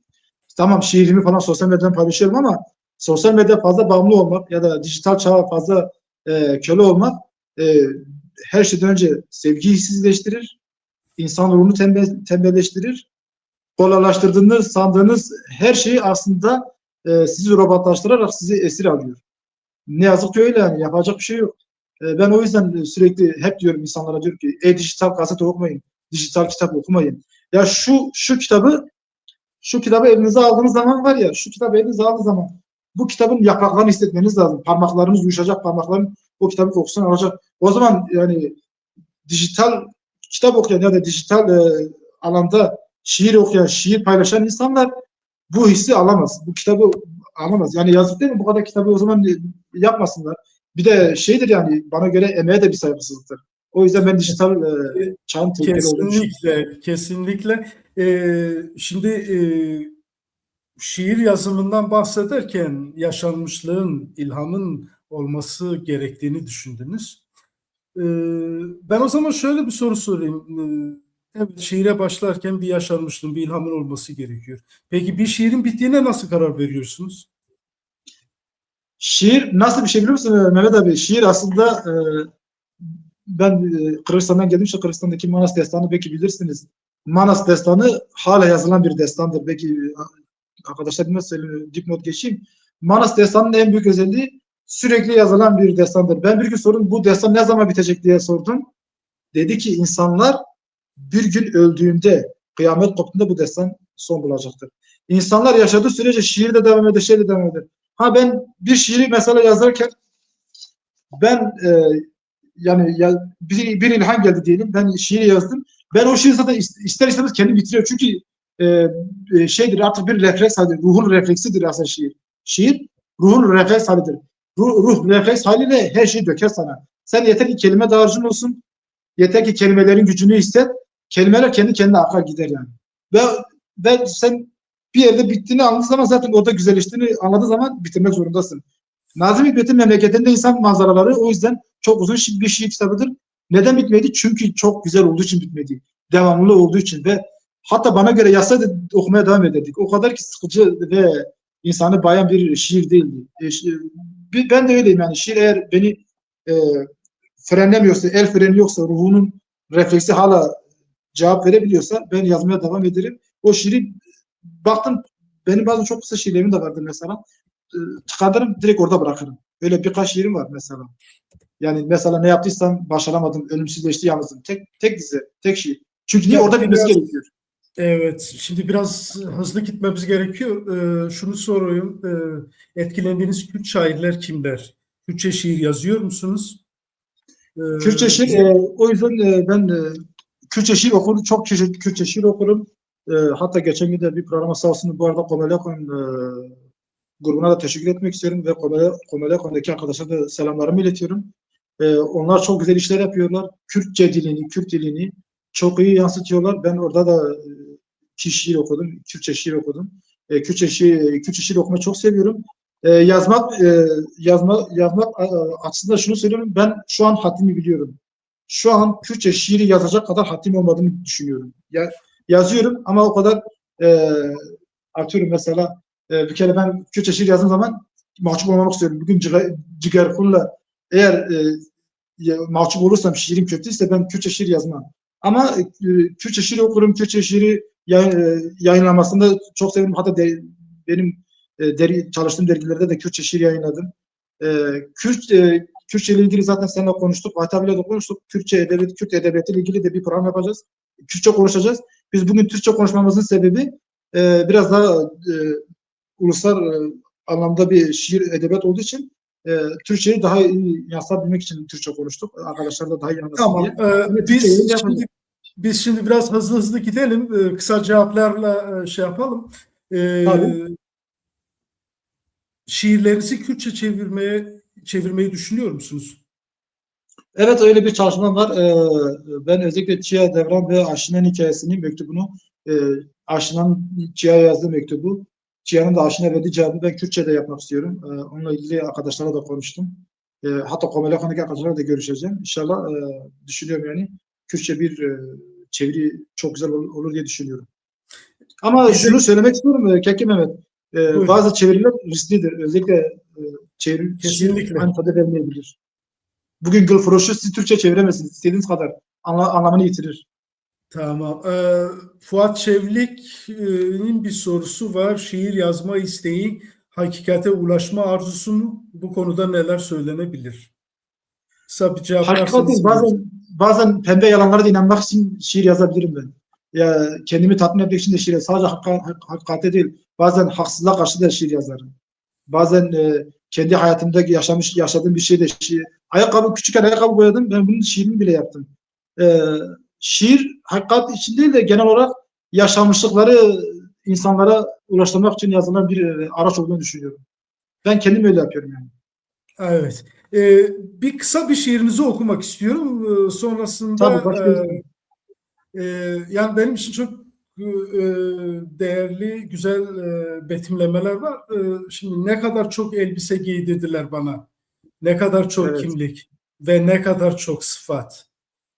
B: Tamam, şiirimi falan sosyal medyadan paylaşıyorum ama sosyal medya fazla bağımlı olmak ya da dijital çağa fazla köle olmak her şeyden önce sevgiyi hissizleştirir, insan ruhunu tembelleştirir. Kolaylaştırdığınız, sandığınız her şeyi aslında sizi robotlaştırarak sizi esir alıyor. Ne yazık ki öyle, yani yapacak bir şey yok. Ben o yüzden sürekli hep diyorum insanlara, diyorum ki dijital gazete okumayın, dijital kitap okumayın. Ya şu kitabı elinize aldığınız zaman var ya, şu kitabı elinize aldığınız zaman bu kitabın yapraklarını hissetmeniz lazım. Parmaklarınız uyuşacak, parmakların o kitabın kokusunu alacak. O zaman yani dijital kitap okuyan ya da dijital alanda şiir okuyan, şiir paylaşan insanlar bu hissi alamaz. Bu kitabı alamaz. Yani yazık değil mi? Bu kadar kitabı o zaman yapmasınlar. Bir de şeydir, yani bana göre emeğe de bir saygısızlıktır. O yüzden ben dijital çağın tehlikeli olduğunu düşünüyorum.
A: Kesinlikle. Şimdi şiir yazımından bahsederken yaşanmışlığın, ilhamın olması gerektiğini düşündünüz. Ben o zaman şöyle bir soru sorayım. Evet, şiire başlarken bir yaşanmışlığın, bir ilhamın olması gerekiyor. Peki bir şiirin bittiğine nasıl karar veriyorsunuz?
B: Şiir nasıl bir şey biliyor musun Mehmet abi? Şiir aslında ben Kırgızistan'dan geldim. İşte Kırgızistan'daki Manas Destanı belki bilirsiniz. Manas Destanı hala yazılan bir destandır. Belki arkadaşlar bilmez, dipnot geçeyim. Manas Destanı'nın en büyük özelliği sürekli yazılan bir destandır. Ben bir gün sordum, bu destan ne zaman bitecek diye sordum. Dedi ki insanlar bir gün öldüğünde, kıyamet koptuğunda bu destan son bulacaktır. İnsanlar yaşadığı sürece şiir de devam eder, şey de devam eder. Ha, ben bir şiiri mesela yazarken ben yani bir ilham geldi diyelim, ben şiir yazdım. Ben o şiiri zaten ister istemez kendim bitiriyor. Çünkü şeydir, artık bir refleks halidir. Ruhun refleksidir aslında şiir. Şiir ruhun refleks halidir. Ruh refleks haliyle her şeyi döker sana. Sen yeter ki kelime dağarcığın olsun. Yeter ki kelimelerin gücünü hisset. Kelimeler kendi kendine akar gider yani. Ve sen bir yerde bittiğini anladığı zaman, zaten orada güzelleştiğini anladığı zaman bitirmek zorundasın. Nazım Hikmet'in Memleketinde İnsan Manzaraları o yüzden çok uzun bir şiir kitabıdır. Neden bitmedi? Çünkü çok güzel olduğu için bitmedi. Devamlı olduğu için ve hatta bana göre yazsaydı okumaya devam ederdik. O kadar ki sıkıcı ve insanı bayan bir şiir değildi. Ben de öyleyim yani. Şiir eğer beni frenlemiyorsa, el freni yoksa, ruhunun refleksi hala cevap verebiliyorsa ben yazmaya devam ederim. O şiiri baktım, benim bazı çok kısa şiirlerim de vardır mesela. Tıkanırım, direkt orada bırakırım. Öyle birkaç şiirim var mesela. Yani mesela ne yaptıysam başaramadım, ölümsüzleşti yalnızım. Tek dizi, tek şiir. Çünkü niye orada bitmesi gerekiyor.
A: Evet, şimdi biraz hızlı gitmemiz gerekiyor. Şunu sorayım, etkilendiğiniz Kürt şairler kimler? Kürtçe şiir yazıyor musunuz?
B: Kürtçe şiir, o yüzden ben Kürtçe şiir okurum, çok Kürtçe şiir okurum. Hatta geçen gün de bir programa sağ olsun, bu arada Komelekon grubuna da teşekkür etmek istiyorum ve Komelekon'daki arkadaşlara da selamlarımı iletiyorum. Onlar çok güzel işler yapıyorlar. Kürtçe dilini, Kürt dilini çok iyi yansıtıyorlar. Ben orada da şiir okudum, Kürtçe şiir okudum. Kürtçe şiir okumayı çok seviyorum. Yazmak açısından şunu söylüyorum. Ben şu an haddimi biliyorum. Şu an Kürtçe şiiri yazacak kadar haddim olmadığını düşünüyorum. Yazıyorum ama o kadar atıyorum mesela bir kere ben Kürtçe şiir yazdığım zaman mahcup olmamak istiyorum. Bugün Cigerkun'la eğer mahcup olursam, şiirim kötüyse ben Kürtçe şiir yazmam. Ama Kürtçe şiir okurum. Kürtçe şiiri yayınlanmasında çok severim. Hatta benim çalıştığım dergilerde de Kürtçe şiir yayınladım. Kürtçe ile ilgili zaten seninle konuştuk. Fatih abiyle de konuştuk. Kürtçe edebiyat, Kürt edebiyatı ile ilgili de bir program yapacağız. Kürtçe konuşacağız. Biz bugün Türkçe konuşmamızın sebebi biraz daha ulusal anlamda bir şiir edebiyat olduğu için Türkçeyi daha iyi yansıtabilmek için Türkçe konuştuk. Arkadaşlar da daha iyi anlasın
A: Tamam.
B: diye.
A: Biz şimdi biraz hızlı gidelim. Kısa cevaplarla şey yapalım.
B: Tabii.
A: Şiirlerinizi Kürtçe çevirmeyi düşünüyor musunuz?
B: Evet, öyle bir çalışmam var. Ben özellikle Çiğya Devran ve Aşina'nın hikayesini, mektubunu, Aşina'nın Çiğya'ya yazdığı mektubu, Çiğya'nın da Aşina'ya verdiği cevabı ben Kürtçe'de yapmak istiyorum. Onunla ilgili arkadaşlarla da konuştum. Hatta Komelakan'daki arkadaşlarla da görüşeceğim. İnşallah düşünüyorum yani. Kürtçe bir çeviri çok güzel olur diye düşünüyorum. Ama şunu söylemek istiyorum Keki Mehmet. Bazı çeviriler risklidir. Özellikle şiir aynı tadı vermeyebilir. Bugün Gülfuruş'u siz Türkçe çeviremezsiniz. İstediğiniz kadar anlamını yitirir.
A: Tamam. Fuat Çevlik'in bir sorusu var. Şiir yazma isteği, hakikate ulaşma arzusu mu? Bu konuda neler söylenebilir? Kısa bir cevaplarsanız.
B: Bazen pembe yalanlara da inanmak için şiir yazabilirim ben. Ya kendimi tatmin etmek için de şiir yazarım. Sadece hakikate değil. Bazen haksızlığa karşı da şiir yazarım. Bazen kendi hayatımda yaşadığım bir şeyde şiir. Küçükken ayakkabı boyadım. Ben bunun şiirini bile yaptım. Şiir hakikat için değil de genel olarak yaşanmışlıkları insanlara ulaştırmak için yazılan bir araç olduğunu düşünüyorum. Ben kendim öyle yapıyorum yani.
A: Evet. Bir kısa bir şiirinizi okumak istiyorum. Sonrasında yani benim için çok değerli, güzel betimlemeler var. Şimdi ne kadar çok elbise giydirdiler bana. Ne kadar çok kimlik ve ne kadar çok sıfat.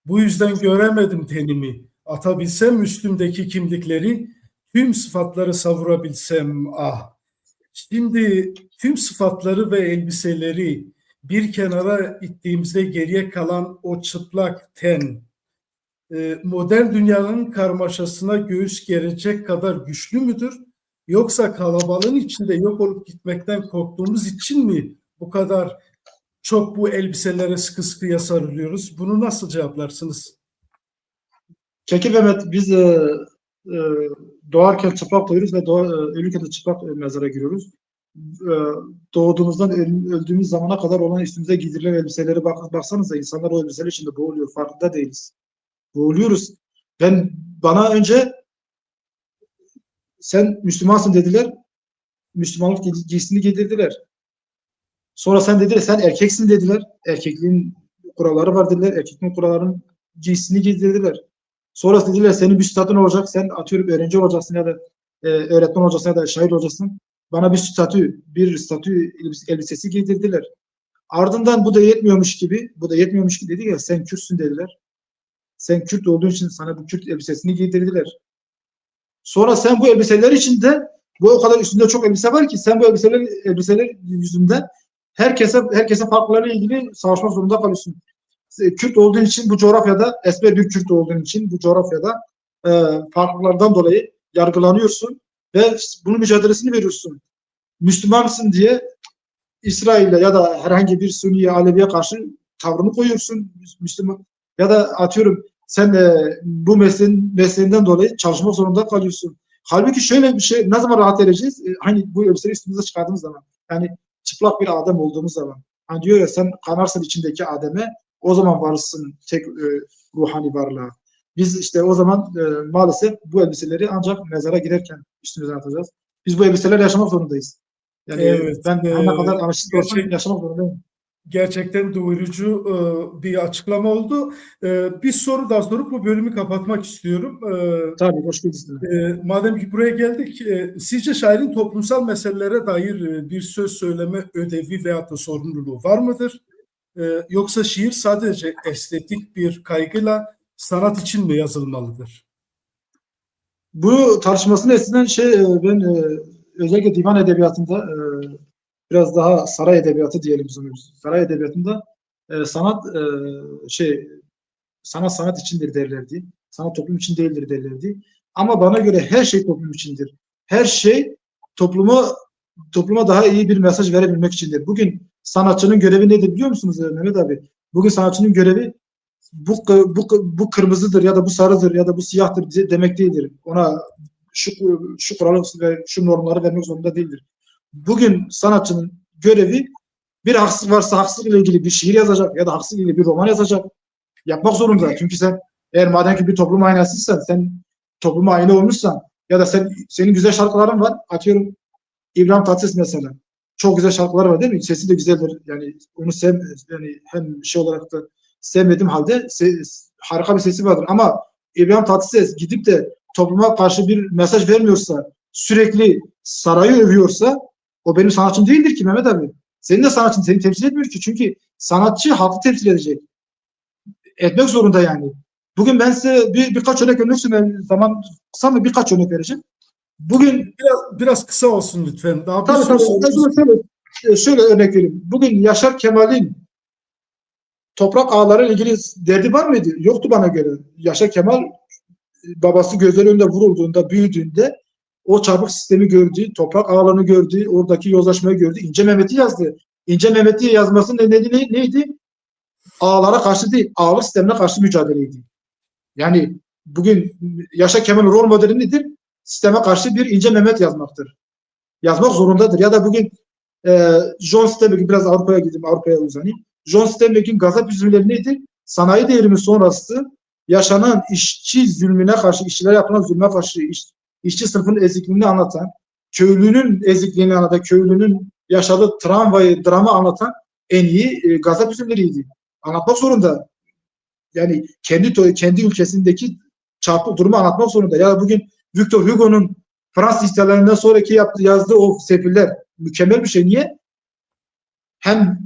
A: Bu yüzden göremedim tenimi. Atabilsem üstümdeki kimlikleri, tüm sıfatları savurabilsem ah. Şimdi tüm sıfatları ve elbiseleri bir kenara ittiğimizde geriye kalan o çıplak ten, modern dünyanın karmaşasına göğüs gerecek kadar güçlü müdür? Yoksa kalabalığın içinde yok olup gitmekten korktuğumuz için mi bu kadar çok bu elbiselere sıkı sıkıya sarılıyoruz? Bunu nasıl cevaplarsınız?
B: Keki Mehmet, biz doğarken çıplak doğuyoruz ve ölürken de çıplak mezara giriyoruz. Doğduğumuzdan öldüğümüz zamana kadar olan üstümüze giydirilen elbiselere baksanıza, insanlar o elbiseler içinde boğuluyor. Farkında değiliz. Boğuluyoruz. Bana önce sen Müslümansın dediler. Müslümanlık giysisini giydirdiler. Sonra sen dediler sen erkeksin dediler. Erkekliğin kuralları var dediler. Erkekliğin kurallarının giysisini giydirdiler. Sonra dediler senin bir statün olacak. Sen atıyorum öğrenci olacaksın ya da öğretmen olacaksın ya da şair olacaksın. Bana bir statü elbisesi giydirdiler. Ardından bu da yetmiyormuş gibi dedi ya sen Kürtsün dediler. Sen Kürt olduğun için sana bu Kürt elbisesini giydirdiler. Sonra sen bu elbiseler içinde bu o kadar üstünde çok elbise var ki sen bu elbiseler yüzünden herkese farklarıyla ilgili savaşmak zorunda kalıyorsun. Kürt olduğun için bu coğrafyada, esmer bir Kürt olduğun için bu coğrafyada farklılıklardan dolayı yargılanıyorsun ve bunun mücadelesini veriyorsun. Müslümansın diye İsrail'e ya da herhangi bir Sünni'ye, Alevi'ye karşı tavrını koyuyorsun. Müslüman ya da atıyorum sen bu mesleğinden dolayı çalışmak zorunda kalıyorsun. Halbuki şöyle bir şey, ne zaman rahat edeceğiz? Hani bu elbiseyi üstümüze çıkardığımız zaman, yani çıplak bir Adem olduğumuz zaman. Hani diyor ya sen kanarsın içindeki Adem'e, o zaman varırsın tek ruhani varlığa. Biz işte o zaman maalesef bu elbiseleri ancak mezara giderken üstümüze atacağız. Biz bu elbiselerle yaşamak zorundayız. Yani
A: evet,
B: ben ne kadar anlaşılır olsam yaşamak zorundayım.
A: Gerçekten doyurucu bir açıklama oldu. Bir soru daha sorup bu bölümü kapatmak istiyorum.
B: Tabii, hoş geldiniz.
A: Madem ki buraya geldik, sizce şairin toplumsal meselelere dair bir söz söyleme ödevi veyahut da sorumluluğu var mıdır? Yoksa şiir sadece estetik bir kaygıyla sanat için mi yazılmalıdır?
B: Bu tartışmasını eskiden ben özellikle divan edebiyatında biraz daha saray edebiyatı diyelim biz onu. Saray edebiyatında sanat içindir derlerdi. Sanat toplum için değildir derlerdi. Ama bana göre her şey toplum içindir. Her şey toplumu topluma daha iyi bir mesaj verebilmek içindir. Bugün sanatçının görevi nedir biliyor musunuz Mehmet abi? Bugün sanatçının görevi bu kırmızıdır ya da bu sarıdır ya da bu siyahtır demek değildir. Ona şu kuralı ve şu normları vermek zorunda değildir. Bugün sanatçının görevi bir haksızlık varsa haksızlıkla ilgili bir şiir yazacak ya da haksızlıkla ilgili bir roman yazacak. Yapmak zorunda. Çünkü sen eğer madem ki bir toplum aynasıysan, sen topluma ayna olmuşsan ya da senin güzel şarkıların var. Atıyorum İbrahim Tatlıses mesela. Çok güzel şarkılar var değil mi? Sesi de güzeldir. Yani onu yani hem şey olarak da sevmediğim halde harika bir sesi vardır. Ama İbrahim Tatlıses gidip de topluma karşı bir mesaj vermiyorsa, sürekli sarayı övüyorsa o benim sanatçım değildir ki Mehmet abi. Senin de sanatçın seni temsil etmiyor ki. Çünkü sanatçı halkı temsil edecek. Etmek zorunda yani. Bugün ben size birkaç örnek vermek istiyorum. Zaman kısa mı birkaç örnek vereceğim. Bugün
A: Biraz kısa olsun lütfen. Daha bir
B: tabii şöyle örnek vereyim. Bugün Yaşar Kemal'in toprak ağları ile ilgili derdi var mıydı? Yoktu bana göre. Yaşar Kemal babası gözleri önünde vurulduğunda, büyüdüğünde o çarpık sistemi gördü, toprak ağlarını gördü, oradaki yozlaşmayı gördü. İnce Mehmet'i yazdı. İnce Mehmet'i yazmasının nedeni neydi? Ağlara karşı değil, ağalık sistemine karşı mücadeleydi. Yani bugün Yaşar Kemal'in rol modeli nedir? Sisteme karşı bir İnce Mehmet yazmaktır. Yazmak zorundadır. Ya da bugün John Steinbeck'in biraz Avrupa'ya uzanayım. John Steinbeck'in Gazap üzümleri nedir? Sanayi devrimi sonrası yaşanan işçi zulmüne karşı, işçilere yapılan zulme karşı, işçi sınıfının ezikliğini anlatan, köylünün ezikliğini anlatan, köylünün yaşadığı dramı anlatan en iyi Gazap üzümleriydi. Anlatmak zorunda. Yani kendi ülkesindeki çarpık durumu anlatmak zorunda. Ya da bugün Victor Hugo'nun Fransız ihtilalinden sonraki yazdığı o sefiller mükemmel bir şey. Niye? Hem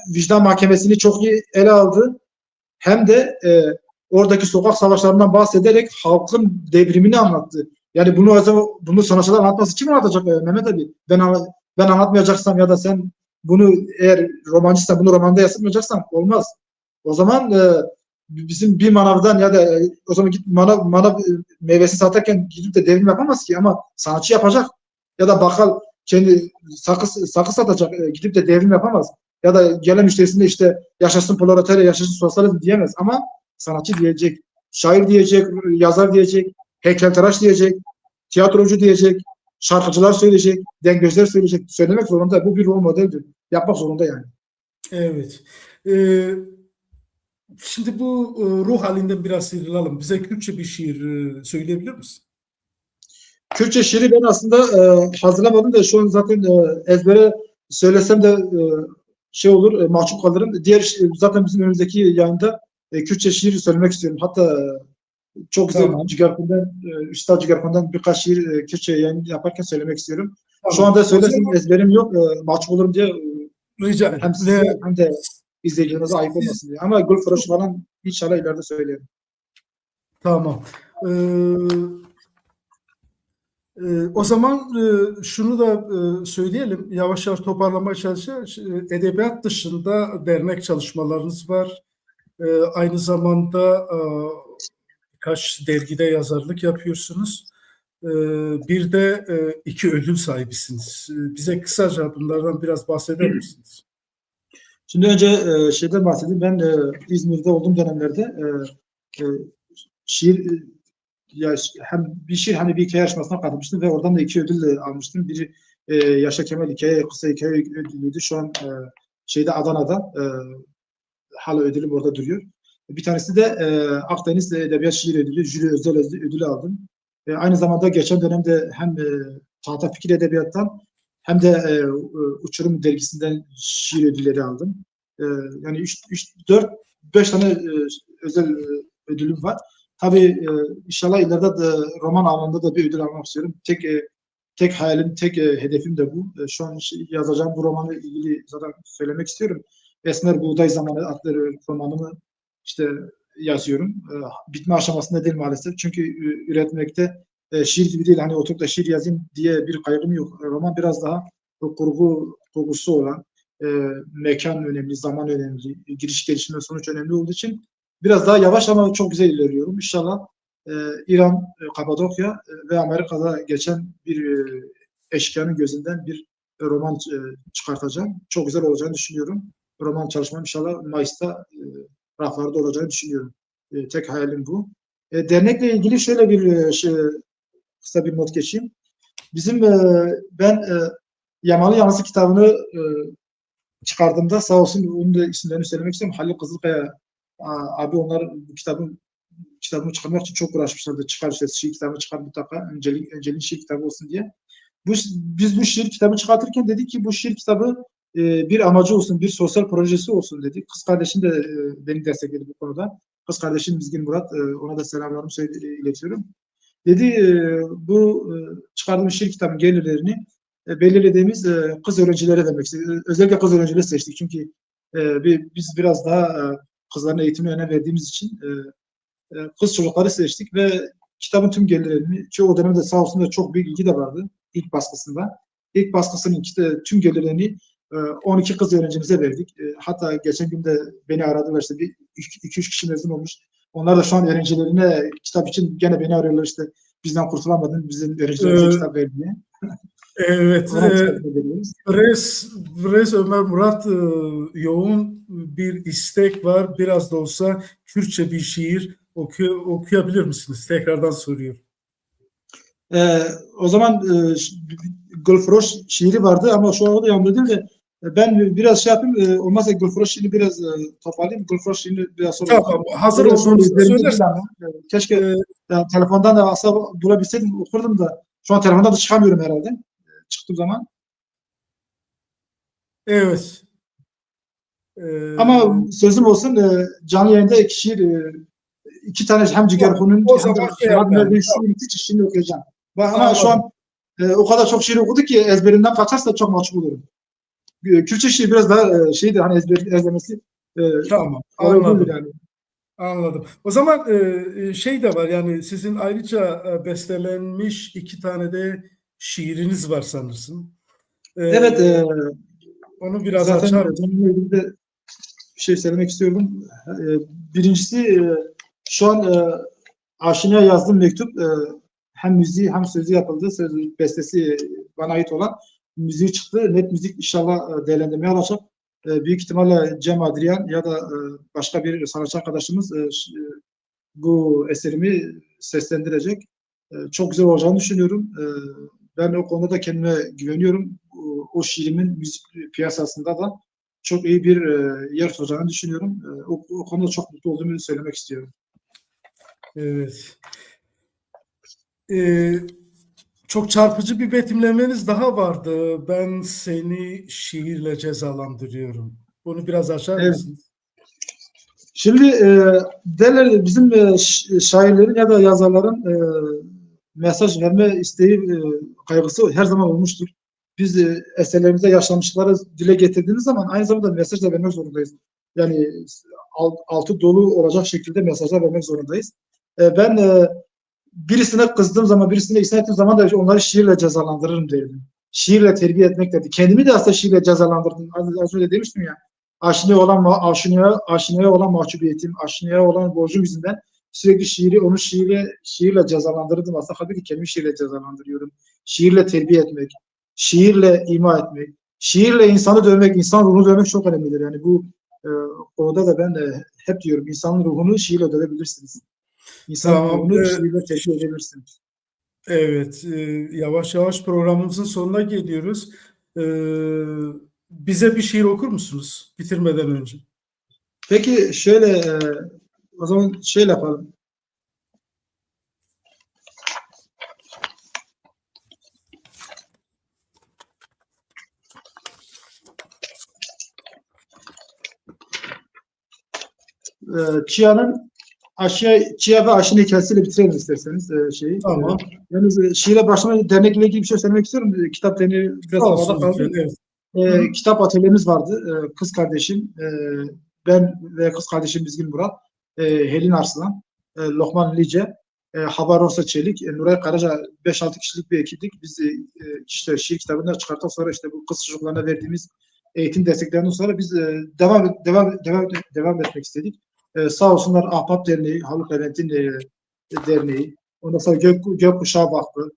B: vicdan mahkemesini çok iyi ele aldı, hem de oradaki sokak savaşlarından bahsederek halkın devrimini anlattı. Yani bunu sanatçılar anlatması kim anlatacak Mehmet abi? Ben anlatmayacaksam ya da sen bunu eğer romancıysan bunu romanda yazmayacaksan olmaz. O zaman bizim bir manavdan ya da o zaman git manav meyvesi satarken gidip de devrim yapamaz ki, ama sanatçı yapacak. Ya da bakkal kendi sakız satacak, gidip de devrim yapamaz. Ya da gelen müşterisinde işte yaşasın proletarya, yaşasın sosyalizm diyemez, ama sanatçı diyecek, şair diyecek, yazar diyecek, heykeltıraş diyecek, tiyatrocu diyecek, şarkıcılar söyleyecek, dengözler söyleyecek, söylemek zorunda. Bu bir rol modeldir. Yapmak zorunda yani.
A: Evet. Şimdi bu ruh halinden biraz sıyrılalım. Bize Kürtçe bir şiir söyleyebilir misin?
B: Kürtçe şiiri ben aslında hazırlamadım da şu an zaten ezbere söylesem de şey olur, mahcup kalırım. Zaten bizim önümüzdeki yayında Kürtçe şiir söylemek istiyorum. Hatta çok güzel
A: Tamam.
B: Üstad Cigarkon'dan birkaç şiir Kürtçe yayın yaparken söylemek istiyorum.
A: Tamam.
B: Şu anda söylesem ezberim yok, mahcup olurum diye
A: Rica
B: hem size hem de izleyicilerinize ayıp olmasın diye. Ama Gülfroş falan inşallah ileride söylerim.
A: Tamam. O zaman şunu da söyleyelim. Yavaş yavaş toparlamaya çalışacağız. Edebiyat dışında dernek çalışmalarınız var. Aynı zamanda birkaç dergide yazarlık yapıyorsunuz. Bir de 2 ödül sahibisiniz. Bize kısaca bunlardan biraz bahseder misiniz?
B: Şimdi önce şeyden bahsedeyim. Ben İzmir'de olduğum dönemlerde şiir hem bir şiir hem bir hikaye yarışmasına katılmıştım ve oradan da 2 ödül almıştım. Biri Yaşar Kemal kısa hikaye ödülüydü. Şu an Adana'da hala ödülüm orada duruyor. Bir tanesi de Akdeniz Edebiyat Şiir Ödülü, jüri özel ödülü aldım. Aynı zamanda geçen dönemde hem Tahta Fikir Edebiyat'tan hem de Uçurum dergisinden şiir ödülleri aldım. Yani 4-5 tane özel ödülüm var. Tabii inşallah ileride de roman alanında da bir ödül almak istiyorum. Tek hayalim, tek hedefim de bu. Şu an yazacağım bu romanla ilgili zaten söylemek istiyorum. Esmer Buğday Zamanı adlı romanımı işte yazıyorum. Bitme aşamasında değil maalesef. Çünkü üretmekte şiir gibi değil. Hani oturup da şiir yazayım diye bir kaygım yok. Roman biraz daha kurgusu olan, mekan önemli, zaman önemli, giriş gelişme sonuç önemli olduğu için biraz daha yavaş ama çok güzel ilerliyorum. İnşallah İran, Kapadokya ve Amerika'da geçen bir eşkıyanın gözünden bir roman çıkartacağım. Çok güzel olacağını düşünüyorum. Roman çalışmam inşallah Mayıs'ta raflarda olacağını düşünüyorum. Tek hayalim bu. Dernekle ilgili şöyle bir kısa bir not geçeyim. Bizim ben Yamalı Yanlısı kitabını çıkardığımda sağ olsun onun da isimlerini söylemek istiyorum. Halil Kızılkaya abi onlar bu kitabını çıkarmak için çok uğraşmışlardı. Çıkar işte şiir kitabını çıkar mutlaka. Öncelin şiir kitabı olsun diye. Biz bu şiir kitabı çıkartırken dedik ki bu şiir kitabı bir amacı olsun, bir sosyal projesi olsun dedik. Kız kardeşim de beni destekledi bu konuda. Kız kardeşim Mizgin Murat, ona da selamlarımı iletiyorum. Dedi bu çıkardığımız şiir kitabının gelirlerini belirlediğimiz kız öğrencilere vermek istedik. Özellikle kız öğrencileri seçtik. Çünkü biz biraz daha kızların eğitimine önem verdiğimiz için kız çocukları seçtik ve kitabın tüm gelirlerini, çoğu dönemde sağ olsun da çok büyük ilgi de vardı ilk baskısında. İlk baskısının tüm gelirlerini 12 kız öğrencimize verdik. Hatta geçen gün de beni aradılar işte 2-3 kişi mezun olmuş. Onlar da şu an öğrencilerine kitap için gene beni arıyorlar işte bizden kurtulamadın, bizim öğrencilerimize kitap ver diye.
A: Evet, Res Ömer Murat yoğun bir istek var. Biraz da olsa Kürtçe bir şiir okuyabilir misiniz? Tekrardan soruyorum.
B: O zaman Gülfroş şiiri vardı ama şu anda yanımda değil de ben biraz şey yapayım. Olmazsa Gülfroş şiiri biraz toparlayayım. Gülfroş şiiri biraz sonra.
A: Tamam, hazır olduğunuzda söylersin.
B: Keşke telefondan da asla bulabilseydim okurdum da şu an telefondan da çıkamıyorum herhalde. Çıktığım zaman.
A: Evet.
B: Ama sözüm olsun canlı yayında iki tane hem Cigerkun'un hem de Ferhat Merdi'nin şiirini okuyacağım. Ama şu an o kadar çok şiir okudu ki ezberimden kaçarsa çok mahcup olurum. Kürtçe şiir biraz daha şeydir hani ezberlemesi.
A: Tamam, anladım. Yani. Anladım. O zaman şey de var yani sizin ayrıca bestelenmiş 2 tane de şiiriniz var sanırsın.
B: Evet.
A: Onu biraz
B: zaten
A: açar
B: bununla ilgili de bir şey söylemek istiyorum. Birincisi şu an Aşina'ya yazdığım mektup hem müziği hem sözü yapıldı. Sözü bestesi bana ait olan müziği çıktı. Net müzik inşallah değerlendirmeye alacak. Büyük ihtimalle Cem Adrian ya da başka bir sanatçı arkadaşımız bu eserimi seslendirecek. Çok güzel olacağını düşünüyorum. Ben o konuda da kendime güveniyorum. O şiirimin müzik piyasasında da çok iyi bir yer tutacağını düşünüyorum. O konuda çok mutlu olduğumu söylemek istiyorum.
A: Evet. Çok çarpıcı bir betimlemeniz daha vardı. Ben seni şiirle cezalandırıyorum. Bunu biraz açar mısınız?
B: Şimdi derler bizim şairlerin ya da yazarların mesaj verme isteği, kaygısı her zaman olmuştur. Biz eserlerimizde yaşanmışlıkları dile getirdiğimiz zaman aynı zamanda mesaj da vermek zorundayız. Yani altı dolu olacak şekilde mesajlar vermek zorundayız. Ben birisine kızdığım zaman, birisine isyan ettiğim zaman da onları şiirle cezalandırırım derdim. Şiirle terbiye etmek derdi. Kendimi de aslında şiirle cezalandırdım. Az önce demiştim ya. Aşinaya olan mahcubiyetim, aşinaya olan borcum yüzünden sürekli onu şiirle cezalandırdım. Aslında halbuki kendimi şiirle cezalandırıyorum. Şiirle terbiye etmek, şiirle ima etmek, şiirle insanı dövmek, insan ruhunu dövmek çok önemlidir. Yani bu konuda da ben hep diyorum, insanın ruhunu şiirle dövebilirsiniz. İnsan ruhunu şiirle terbiye edebilirsiniz.
A: Evet, yavaş yavaş programımızın sonuna geliyoruz. Bize bir şiir okur musunuz bitirmeden önce?
B: Peki şöyle o zaman şöyle yapalım. Çiğa ve Aşina hikayesiyle bitirelim isterseniz şeyi.
A: Tamam.
B: Yani şiire başlama dernekle ilgili bir şey söylemek istiyorum. Kitap derneği biraz havada kaldı.
A: Evet.
B: Kitap atölyemiz vardı. Kız kardeşim, ben ve kız kardeşim Mizgin Murat, Helin Arslan, Lokman Lice, Habar Orsa Çelik, Nuray Karaca 5-6 kişilik bir ekiptik. Biz işte şiir kitabını çıkarttık sonra işte bu kız çocuklarına verdiğimiz eğitim desteklerinden sonra biz devam etmek istedik. Sağ olsunlar Ahbap Derneği, Haluk Levent'in derneği, ondan sonra Gökkuşağı Vakfı,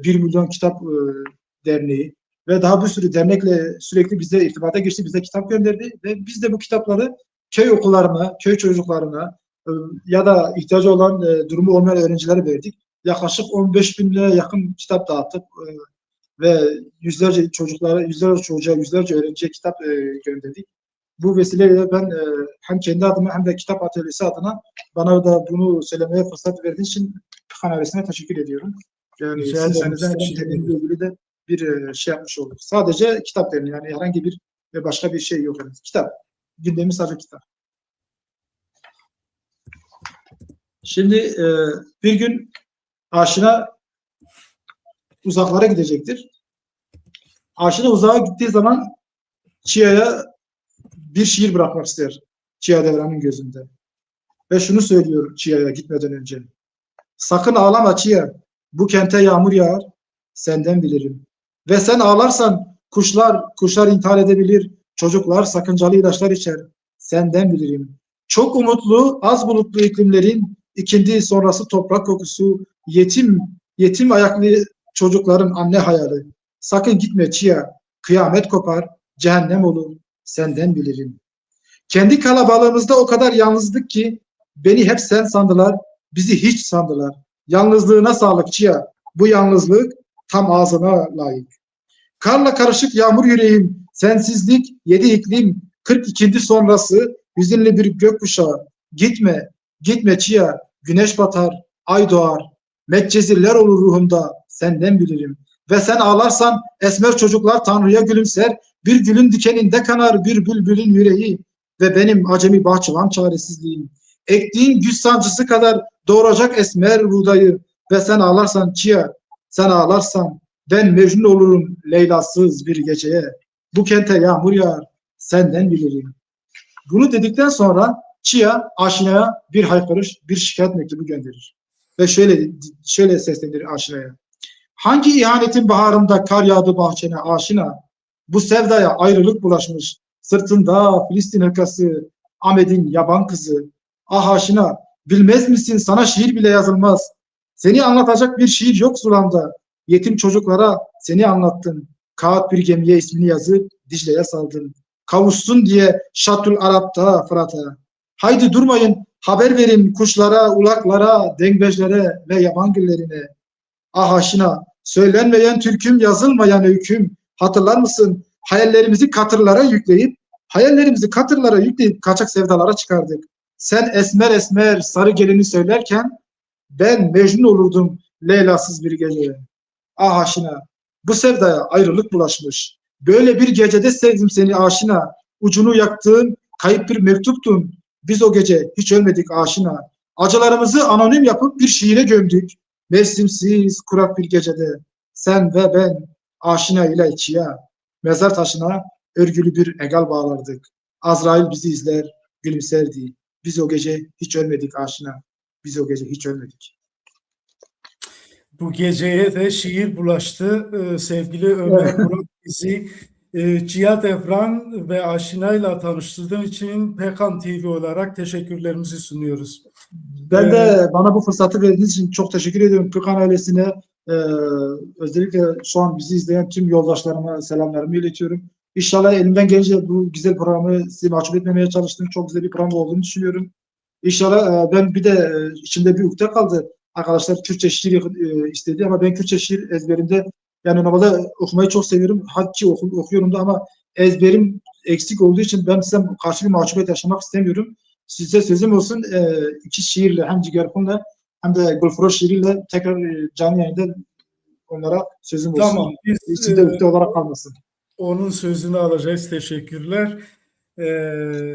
B: 1 Milyon Kitap Derneği, ve daha bir sürü dernekle sürekli bize irtibata geçti, bize kitap gönderdi ve biz de bu kitapları köy okullarına, köy çocuklarına ya da ihtiyacı olan, durumu olmayan öğrencilere verdik. Yaklaşık 15 bine yakın kitap dağıttık ve yüzlerce çocuklara, yüzlerce çocuğa, yüzlerce öğrenciye kitap gönderdik. Bu vesileyle ben hem kendi adıma hem de kitap atölyesi adına bana da bunu söylemeye fırsat verdiği için Pıkan ailesine teşekkür ediyorum. Yani
A: Rica
B: sizin
A: ederim.
B: sayenizde hem
A: Teşekkür
B: derneğimle
A: ederim.
B: ilgili de bir şey yapmış olduk. Sadece kitap derneği, yani herhangi bir ve başka bir şey yok. Yani kitap. Gündemimiz sadece kitap. Şimdi bir gün Aşina uzaklara gidecektir. Aşina uzağa gittiği zaman Çia'ya bir şiir bırakmak ister. Çiğa Devran'ın gözünde. Ve şunu söylüyor Çia'ya gitmeden önce. Sakın ağlama Çiğa. Bu kente yağmur yağar. Senden bilirim. Ve sen ağlarsan kuşlar intihar edebilir. Çocuklar sakıncalı ilaçlar içer. Senden bilirim. Çok umutlu, az bulutlu iklimlerin ikindi sonrası toprak kokusu, yetim ayaklı çocukların anne hayali. Sakın gitme Çiğa. Kıyamet kopar, cehennem olur. Senden bilirim. Kendi kalabalığımızda o kadar yalnızdık ki beni hep sen sandılar, bizi hiç sandılar. Yalnızlığına sağlık Çiğa. Bu yalnızlık tam ağzına layık. Karla karışık yağmur yüreğim, sensizlik, 7 iklim, 42. sonrası, hüzünlü bir gökkuşağı. Gitme, gitme Çiğa, güneş batar, ay doğar. Medcezirler olur ruhumda, senden bilirim. Ve sen ağlarsan esmer çocuklar Tanrı'ya gülümser, bir gülün dikeninde kanar bir bülbülün yüreği ve benim acemi bahçıvan çaresizliğim. Ektiğin güç sancısı kadar doğuracak esmer buğdayı ve sen ağlarsan Çiğa, sen ağlarsan ben Mecnun olurum Leylasız bir geceye. Bu kente yağmur yağar, senden bilirim. Bunu dedikten sonra Çiğa Aşina'ya bir haykırış, bir şikayet mektubu gönderir. Ve şöyle seslenir Aşina'ya. Hangi ihanetin baharında kar yağdı bahçene Aşina? Bu sevdaya ayrılık bulaşmış. Sırtında Filistin hırkası, Ahmet'in yaban kızı. Ah Aşina, bilmez misin sana şiir bile yazılmaz. Seni anlatacak bir şiir yok Zulam'da. Yetim çocuklara seni anlattın. Kağıt bir gemiye ismini yazıp Dicle'ye saldın. Kavuşsun diye Şatul Arap'ta Fırat'a. Haydi durmayın, haber verin kuşlara, ulaklara, dengbejlere ve yaban güllerine. Ah Aşina, söylenmeyen türküm, yazılmayan öyküm. Hatırlar mısın? Hayallerimizi katırlara yükleyip kaçak sevdalara çıkardık. Sen esmer esmer sarı gelini söylerken ben Mecnun olurdum Leyla'sız bir geceye. Ah Aşina, bu sevdaya ayrılık bulaşmış. Böyle bir gecede sevdim seni Aşina. Ucunu yaktığın kayıp bir mektuptun. Biz o gece hiç ölmedik Aşina. Acılarımızı anonim yapıp bir şiire gömdük. Mevsimsiz kurak bir gecede sen ve ben Aşina ile Çiğa mezar taşına örgülü bir egal bağlardık. Azrail bizi izler, gülümserdi. Biz o gece hiç ölmedik Aşina. Biz o gece hiç ölmedik.
A: Bu geceye de şiir bulaştı. Sevgili Ömer Murat bizi Çiğa Devran ve Aşina'yla tanıştırdığın için Pekan TV olarak teşekkürlerimizi sunuyoruz.
B: Ben de bana bu fırsatı verdiğiniz için çok teşekkür ediyorum Pıkan ailesine. Özellikle şu an bizi izleyen tüm yoldaşlarıma selamlarımı iletiyorum. İnşallah elimden gelince bu güzel programı sizi mahcup etmemeye çalıştım. Çok güzel bir program olduğunu düşünüyorum. İnşallah ben bir de içimde bir ukde kaldı. Arkadaşlar Kürtçe şiir istedi ama ben Kürtçe şiir ezberimde yani normalde okumayı çok seviyorum. Hakki okuyorum da ama ezberim eksik olduğu için ben size karşı bir mahcubiyet yaşamak istemiyorum. Size sözüm olsun 2 şiirle hem Cigerkun'la hem de Gülfroş şiiriyle tekrar canlı yayında onlara sözüm olsun.
A: Tamam. Biz
B: İçinde ukde olarak kalmasın.
A: onun sözünü alacağız. Teşekkürler.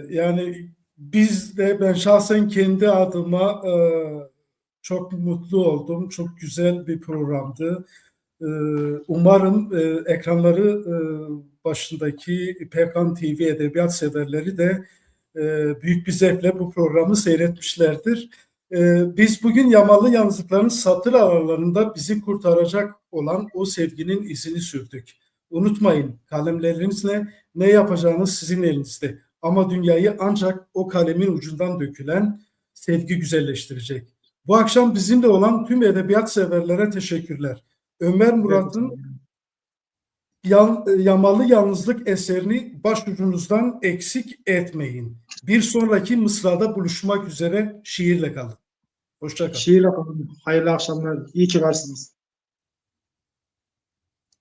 A: Yani biz de ben şahsen kendi adıma çok mutlu oldum. Çok güzel bir programdı. Umarım ekranları başındaki Pekan TV edebiyat severleri de büyük bir zevkle bu programı seyretmişlerdir. Biz bugün Yamalı Yazıkların satır aralarında bizi kurtaracak olan o sevginin izini sürdük. Unutmayın, kalemlerinizle ne yapacağınız sizin elinizde. Ama dünyayı ancak o kalemin ucundan dökülen sevgi güzelleştirecek. Bu akşam bizimle olan tüm edebiyat severlere teşekkürler. Ömer Murat'ın Yamalı Yalnızlık eserini başucunuzdan eksik etmeyin. Bir sonraki mısrada buluşmak üzere, şiirle kalın. Hoşça kalın.
B: Şiirle kalın. Hayırlı akşamlar. İyi ki varsınız.